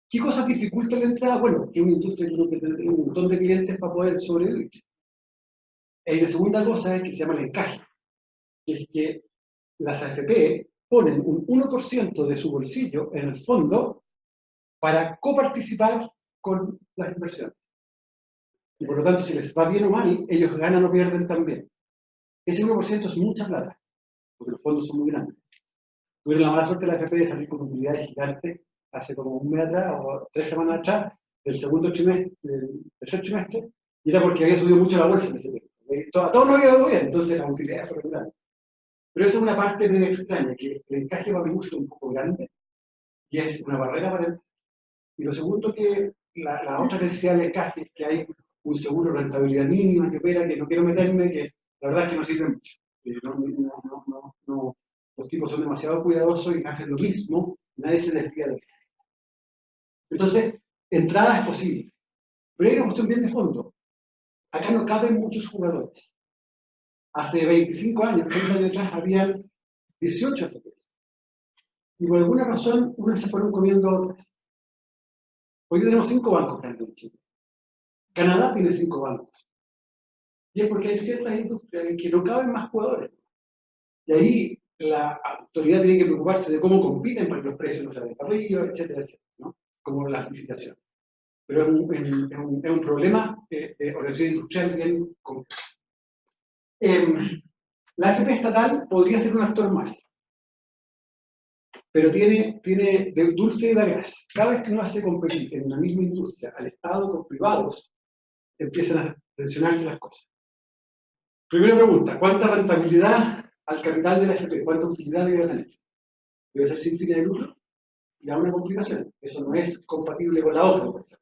¿Qué cosas dificultan la entrada? Bueno, que es una industria que tiene que tener un montón de clientes para poder sobrevivir. Y la segunda cosa es que se llama el encaje, que es que las AFP ponen un 1% de su bolsillo en el fondo para coparticipar con las inversiones. Y por lo tanto, si les va bien o mal, ellos ganan o pierden también. Ese 1% es mucha plata, porque los fondos son muy grandes. Tuvieron la mala suerte de la AFP de salir con utilidades gigantes hace como un mes atrás o 3 semanas atrás, del segundo trimestre, del tercer trimestre, y era porque había subido mucho la bolsa en ese tiempo. A todos nos había ido bien, entonces las utilidades fueron grandes. Pero esa es una parte muy extraña, que el encaje para mi gusto es un poco grande, y es una barrera para entrar. Y lo segundo que la otra necesidad del encaje es que hay un seguro de rentabilidad mínima que opera, que no quiero meterme, que la verdad es que no sirve mucho. Los tipos son demasiado cuidadosos y hacen lo mismo, nadie se desvía de él. Entonces, entrada es posible. Pero hay una cuestión bien de fondo. Acá no caben muchos jugadores. Hace 25 años, 30 años atrás, habían 18 AFPs. Y por alguna razón, unas se fueron comiendo a otras. Hoy tenemos 5 bancos grandes en Chile. Canadá tiene 5 bancos. Y es porque hay ciertas industrias en que no caben más jugadores. Y ahí la autoridad tiene que preocuparse de cómo compiten para que los precios no se vayan para arriba, etcétera, etcétera, ¿no? Como las licitaciones. Pero es un problema de organización industrial bien complejo. La AFP estatal podría ser un actor más, pero tiene de dulce y de gas. Cada vez que uno hace competir en una misma industria al Estado con privados, empiezan a tensionarse las cosas. Primera pregunta, ¿cuánta rentabilidad al capital de la AFP? ¿Cuánta utilidad debe tener? Debe ser sin fines de lucro. Y hay una complicación. Eso no es compatible con la otra.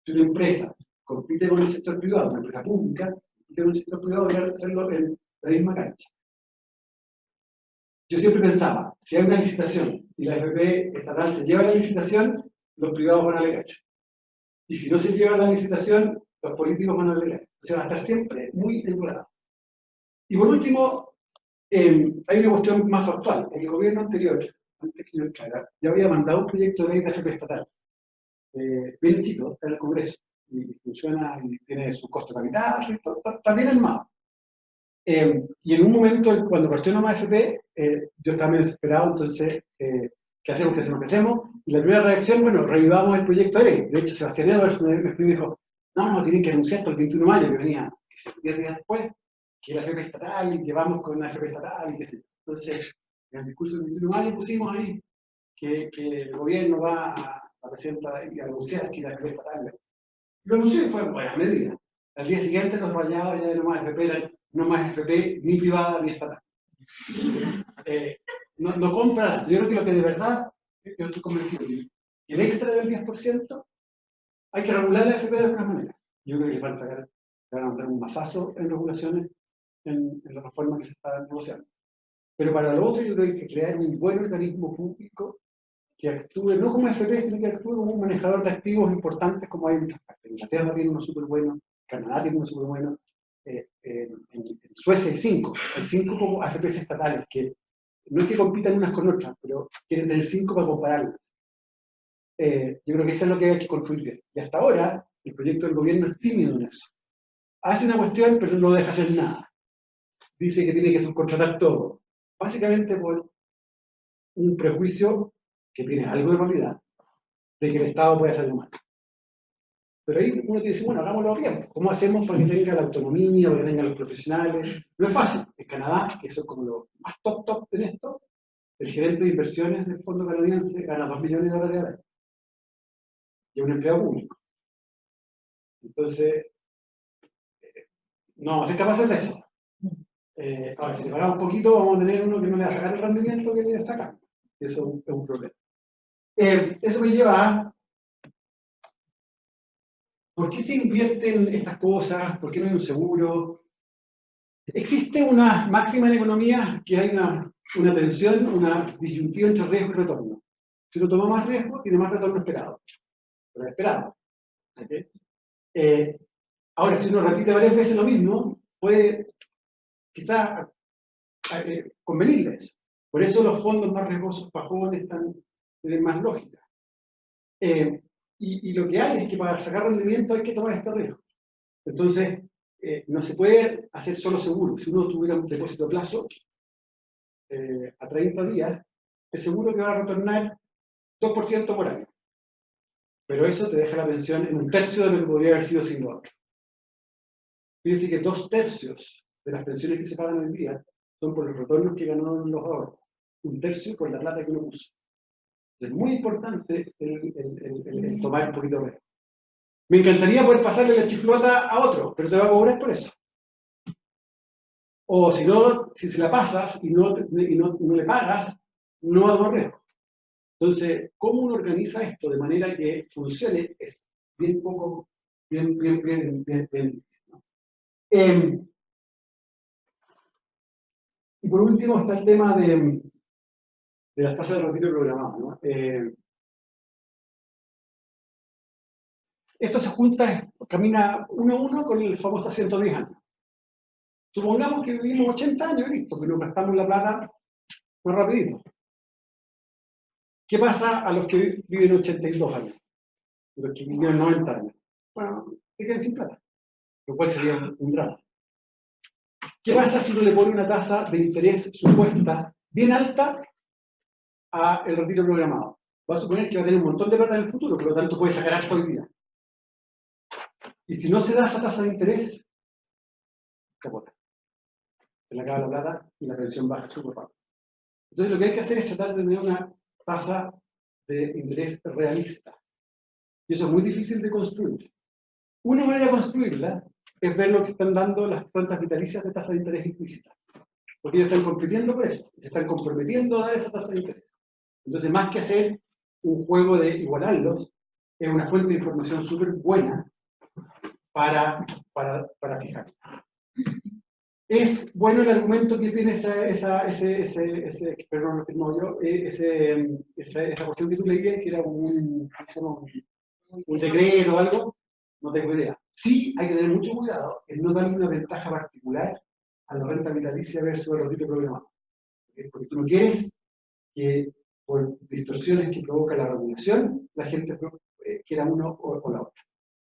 Si una empresa compite con el sector privado, una empresa pública, compite con el sector privado, debe hacerlo en la misma cancha. Yo siempre pensaba, si hay una licitación y la AFP estatal se lleva la licitación, los privados van a alegar. Y si no se lleva la licitación, los políticos van a alegar. O sea, va a estar siempre muy enamorado. Y por último, hay una cuestión más factual. El gobierno anterior, antes que yo entrara, ya había mandado un proyecto de ley de AFP estatal. Bien chico, está en el Congreso. Y funciona y tiene su costo de capital, está bien armado. Y en un momento, cuando partió Nomás AFP, yo estaba medio desesperado, entonces, ¿qué hacemos? ¿Qué hacemos? ¿Qué hacemos? Y la primera reacción, bueno, revivamos el proyecto de ley. De hecho, Sebastián Edwards me dijo, no, tienen que anunciar para el 21 de mayo, que venía 10 días después, que la AFP estatal, y que vamos con la AFP estatal, y qué sé yo. Entonces, en el discurso del 21 de mayo pusimos ahí que el gobierno va a presentar y a anunciar que la AFP estatal. Lo anunció y fue buena medida. Al día siguiente los rayados ya de Nomás AFP eran no más AFP ni privada ni estatal. No compra. Yo creo que lo que de verdad, yo estoy convencido que el extra del 10% hay que regular la AFP de alguna manera. Yo creo que les van a dar un mazazo en regulaciones en la reforma que se está negociando. Pero para lo otro yo creo que hay que crear un buen organismo público que actúe no como AFP, sino que actúe como un manejador de activos importantes como hay en otras partes. Inglaterra tiene uno súper bueno, Canadá tiene uno súper bueno, en Suecia hay 5 como AFPs estatales, que no es que compitan unas con otras, pero quieren tener 5 para compararlas. Yo creo que eso es lo que hay que construir bien. Y hasta ahora, el proyecto del gobierno es tímido en eso. Hace una cuestión, pero no deja hacer nada. Dice que tiene que subcontratar todo. Básicamente por un prejuicio que tiene algo de realidad, de que el Estado puede hacerlo mal. Pero ahí uno dice, bueno, hagámoslo bien. ¿Cómo hacemos para que tenga la autonomía, para que tenga los profesionales? No es fácil. En Canadá, que son como los más top en esto, el gerente de inversiones del fondo canadiense gana $2 millones al año. Y es un empleado público. Entonces, no vamos a ser capaces de eso. Ahora, si le pagamos un poquito, vamos a tener uno que no le va a sacar el rendimiento que le sacan. Eso es un problema. Eso me lleva a ¿por qué se invierten estas cosas? ¿Por qué no hay un seguro? Existe una máxima en economía que hay una tensión, una disyuntiva entre riesgo y retorno. Si uno toma más riesgo, tiene más retorno esperado. Pero esperado. ¿Okay? Ahora, si uno repite varias veces lo mismo, puede quizás convenirle eso. Por eso los fondos más riesgosos para jóvenes tienen más lógica. Y lo que hay es que para sacar rendimiento hay que tomar este riesgo. Entonces, no se puede hacer solo seguro. Si uno tuviera un depósito a plazo, a 30 días, es seguro que va a retornar 2% por año. Pero eso te deja la pensión en un tercio de lo que podría haber sido sin lo otro. Fíjense que 2/3 de las pensiones que se pagan hoy en día son por los retornos que ganó los ahorros. 1/3 por la plata que uno puso. Es muy importante el tomar un poquito de riesgo. Me encantaría poder pasarle la chiflota a otro, pero te va a cobrar por eso. O si no, si se la pasas y no le pagas, no va a tomar riesgo. Entonces, ¿cómo uno organiza esto de manera que funcione? Es bien poco, bien difícil, ¿no? Y por último está el tema de las tasas de retiro programadas, ¿no? Esto se junta, camina uno a uno con el famoso 110 años. Supongamos que vivimos 80 años, listo, pero gastamos la plata más rapidito. ¿Qué pasa a los que viven 82 años? Los que viven 90 años. Bueno, se quedan sin plata, lo cual sería un drama. ¿Qué pasa si uno le pone una tasa de interés supuesta bien alta al retiro programado? Va a suponer que va a tener un montón de plata en el futuro, por lo tanto puede sacar harto hoy día. Y si no se da esa tasa de interés, capota. Se le acaba la plata y la pensión baja súper rápido. Entonces lo que hay que hacer es tratar de tener una tasa de interés realista. Y eso es muy difícil de construir. Una manera de construirla es ver lo que están dando las cuentas vitalicias de tasa de interés implícita. Porque ellos están compitiendo por eso, se están comprometiendo a dar esa tasa de interés. Entonces, más que hacer un juego de igualarlos, es una fuente de información súper buena para fijar. Es bueno el argumento que tiene perdón, lo firmó yo, esa cuestión que tú leías, que era un decreto o algo, no tengo idea. Sí hay que tener mucho cuidado en no darle una ventaja particular a la renta vitalicia versus el retiro programado. Porque tú no quieres que por distorsiones que provoca la regulación, la gente quiera uno o la otra.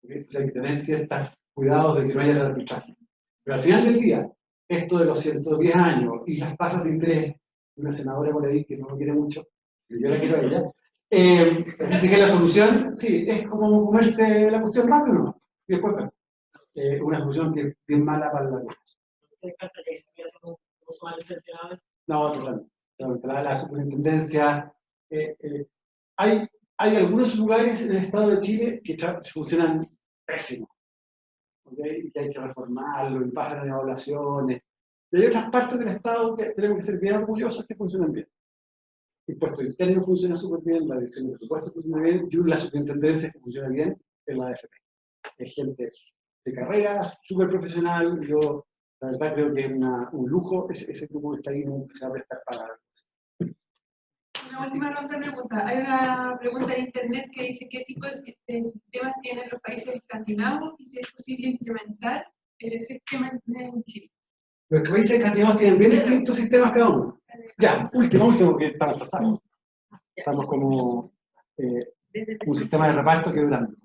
Entonces hay que tener ciertos cuidados de que no haya el arbitraje. Pero al final del día, esto de los 110 años y las tasas de interés, una senadora por ahí que no lo quiere mucho, y yo la quiero a ella, dice que la solución, sí, es como comerse la cuestión rápido, ¿no? Y después, una solución que es bien mala para la cosa. No, totalmente. La superintendencia. Hay algunos lugares en el Estado de Chile que funcionan pésimo. ¿Okay? Y que hay que reformarlo, y pasan en evaluaciones. Y hay otras partes del Estado que tenemos que ser bien orgullosos que funcionan bien. El impuesto interno funciona súper bien, la dirección de presupuesto funciona bien, y la superintendencia que funciona bien es la AFP. Es gente de carrera, súper profesional. Yo, la verdad, creo que es un lujo ese grupo que está ahí, nunca se va a prestar para. Una última pregunta. Hay una pregunta de internet que dice qué tipo de sistemas tienen los países escandinavos y si es posible implementar ese esquema en Chile. Los países escandinavos tienen bien distintos sistemas cada uno. Ya, último, porque estamos pasados. Estamos como un sistema de reparto que durante.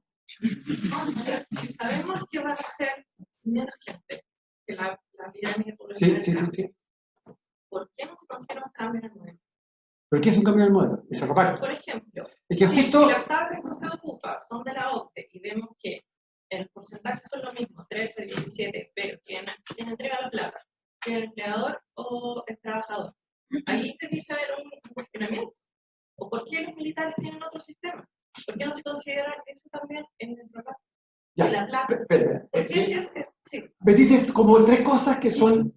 Sabemos que va a ser menos gente que la pirámide poblacional. Sí. ¿Por qué no se considera un cambio en el modelo? ¿Pero qué es un cambio en el modelo? Ese reparto. Por ejemplo, es que si las tablas que usted ocupa son de la OCDE y vemos que el porcentaje son lo mismo, 13, 17, pero ¿quién entrega la plata? ¿El empleador o el trabajador? Ahí tiene que haber un militares tienen otro sistema. ¿Por qué no se considera eso también en el programa? Ya, La plata. espera. ¿Por qué si es que sí? Metiste como tres cosas que son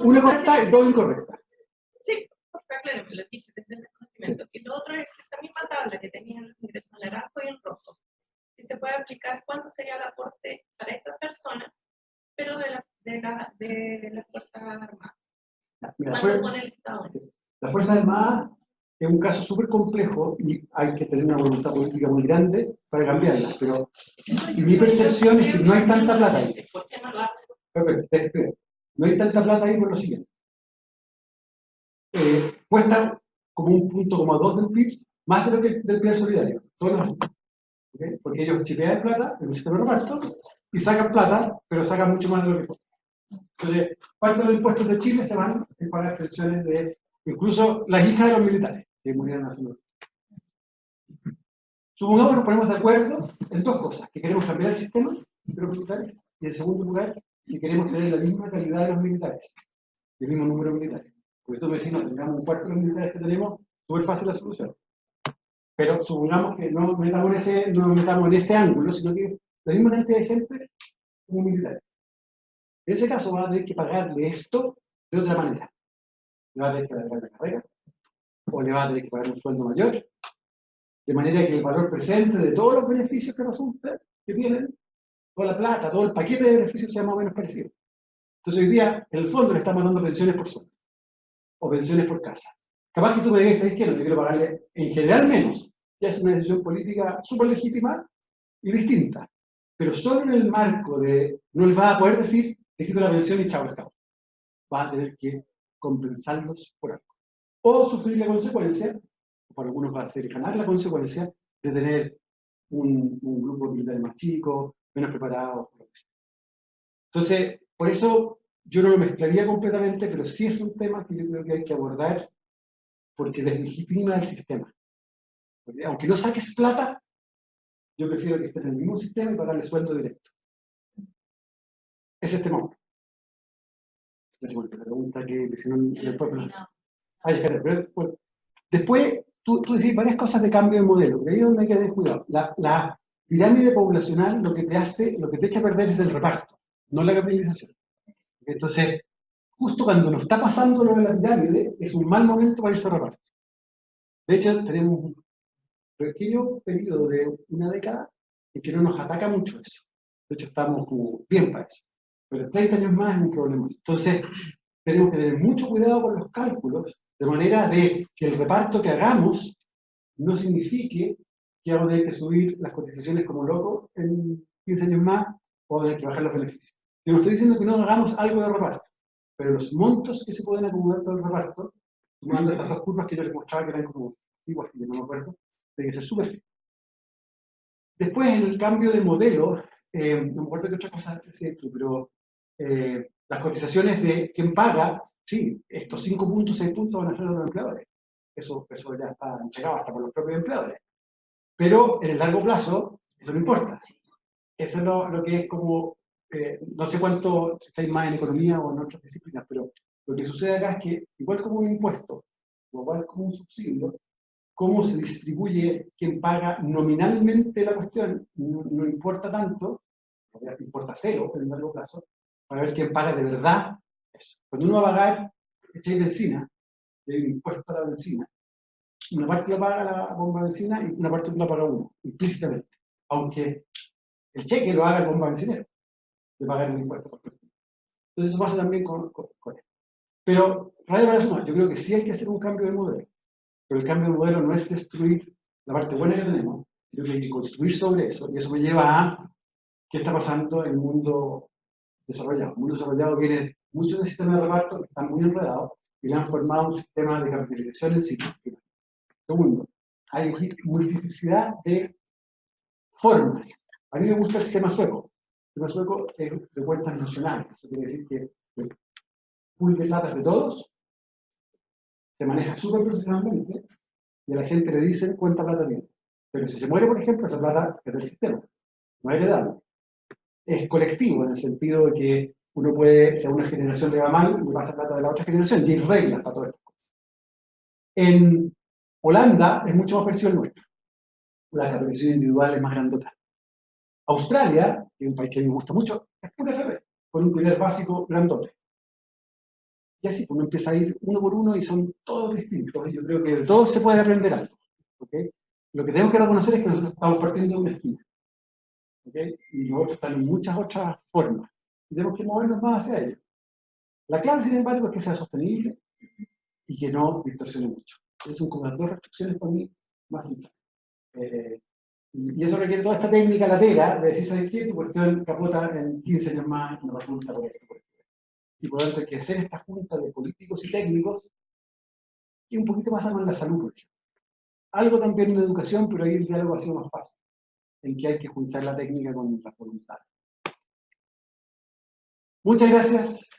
una correcta y dos incorrectas. Sí, porque aclárame, lo dije desde el desconocimiento. Y lo otro es esa misma tabla que tenía los ingresos en naranjo y en rojo. Si se puede aplicar cuánto sería el aporte para esas personas, pero de las Fuerzas Armadas. Mira, ¿Cuánto pone el Estado? la Fuerza Armada es un caso súper complejo y hay que tener una voluntad política muy grande para cambiarla, pero mi percepción es que no hay tanta plata ahí. ¿Por qué no lo hace? No hay tanta plata ahí por lo siguiente. Cuesta como 1,2 del PIB, más de lo que del PIB solidario, todos los años. ¿Okay? Porque ellos chipean plata, el sistema de reparto, y sacan plata, pero sacan mucho más de lo que cuesta. Entonces, parte de los impuestos de Chile se van en pagar pensiones de, incluso las hijas de los militares, que murieron hace unos. Supongamos que nos ponemos de acuerdo en dos cosas, que queremos cambiar el sistema de los militares, y en segundo lugar, que queremos tener la misma calidad de los militares, el mismo número de militares. Porque estos vecinos tengamos un cuarto de los militares que tenemos, súper fácil la solución. Pero supongamos que no nos metamos en ese ángulo, sino que la misma cantidad de gente como militares. En ese caso van a tener que pagarle esto de otra manera. Le va a tener que pagar la carrera, o le va a tener que pagar un sueldo mayor, de manera que el valor presente de todos los beneficios que resulta, que tienen, toda la plata, todo el paquete de beneficios sea más o menos parecido. Entonces hoy día, en el fondo, le estamos dando pensiones por sueldo, o pensiones por casa. Capaz que tú me digas, ¿sabes qué? No, yo quiero pagarle en general menos. Ya es una decisión política súper legítima y distinta. Pero solo en el marco de, no les vas a poder decir, te quito la pensión y chao, mercado. Vas a tener que compensarlos por algo. O sufrir la consecuencia, o para algunos va a ser ganar la consecuencia, de tener un grupo militar más chico, menos preparado. Entonces, por eso yo no lo mezclaría completamente, pero sí es un tema que yo creo que hay que abordar porque deslegitima el sistema. Porque aunque no saques plata, yo prefiero que esté en el mismo sistema y pagarle sueldo directo. Ese es el tema 1. La segunda pregunta que hicieron el pueblo. Ay, espera, pero bueno. Después, tú decís varias cosas de cambio de modelo, porque ahí es donde hay que tener cuidado. La pirámide poblacional lo que te echa a perder es el reparto, no la capitalización. Entonces, justo cuando nos está pasando lo de la pirámide, es un mal momento para irse a reparto. De hecho, tenemos un pequeño periodo de una década en que no nos ataca mucho eso. De hecho, estamos como bien para eso. Pero 30 años más es un problema. Entonces, tenemos que tener mucho cuidado con los cálculos, de manera de que el reparto que hagamos no signifique que vamos a tener que subir las cotizaciones como locos en 15 años más o tener que bajar los beneficios. Yo no estoy diciendo que no hagamos algo de reparto, pero los montos que se pueden acumular por el reparto, sumando estas dos curvas que yo les mostraba que eran como igual, así que no me acuerdo, tiene que ser súper fino. Después, en el cambio de modelo, no me acuerdo qué otra cosa decía tú, pero las cotizaciones de quien paga, sí, estos 5 puntos, 6 puntos van a ser los empleadores. Eso ya está entregado hasta por los propios empleadores. Pero en el largo plazo, eso no importa. Eso es lo que es como, no sé cuánto estáis más en economía o en otras disciplinas, pero lo que sucede acá es que, igual como un impuesto, o igual como un subsidio, cómo se distribuye quien paga nominalmente la cuestión, no importa tanto, importa cero en el largo plazo, para ver quién paga de verdad eso. Cuando uno va a pagar, echáis benzina, hay un impuesto a la benzina, una parte la paga la bomba de benzina y una parte la paga uno, implícitamente. Aunque el cheque lo haga el bomba bencinero, de pagar el impuesto. Entonces eso pasa también con esto. Pero, radio para sumar, yo creo que sí hay que hacer un cambio de modelo. Pero el cambio de modelo no es destruir la parte buena que tenemos, sino que hay que construir sobre eso. Y eso me lleva a qué está pasando en el mundo desarrollado. El mundo desarrollado tiene muchos de sistemas de reparto que están muy enredados y le han formado un sistema de capitalización en sí. Segundo, hay multiplicidad de formas. A mí me gusta el sistema sueco. El sistema sueco es de cuentas nacionales. Eso quiere decir que el pool de plata de todos se maneja súper profesionalmente y a la gente le dicen cuánta plata tiene. Pero si se muere, por ejemplo, esa plata es del sistema. No es heredable. Es colectivo en el sentido de que uno puede, si a una generación le va mal, le pasa plata de la otra generación y hay reglas para todo esto. En Holanda es mucho más parecido al nuestro. la capacitación individual es más grandota. Australia, que es un país que a mí me gusta mucho, es pura FP, con un primer básico grandote. Y así, uno empieza a ir uno por uno y son todos distintos. Y yo creo que de todos se puede aprender algo. ¿Okay? Lo que tengo que reconocer es que nosotros estamos partiendo de una esquina. ¿Okay? Y los otros están en muchas otras formas. Y tenemos que movernos más hacia ello. La clave, sin embargo, es que sea sostenible y que no distorsione mucho. Esas son como las dos restricciones para mí más importantes. Y eso requiere toda esta técnica latera de decir, ¿sabes qué? Tu cuestión capota en 15 años más, no resulta por esto, por esto. Y por lo tanto hay que hacer esta junta de políticos y técnicos y un poquito más en la salud, por ejemplo. Algo también en la educación, pero ahí el diálogo ha sido más fácil, en que hay que juntar la técnica con la voluntad. Muchas gracias.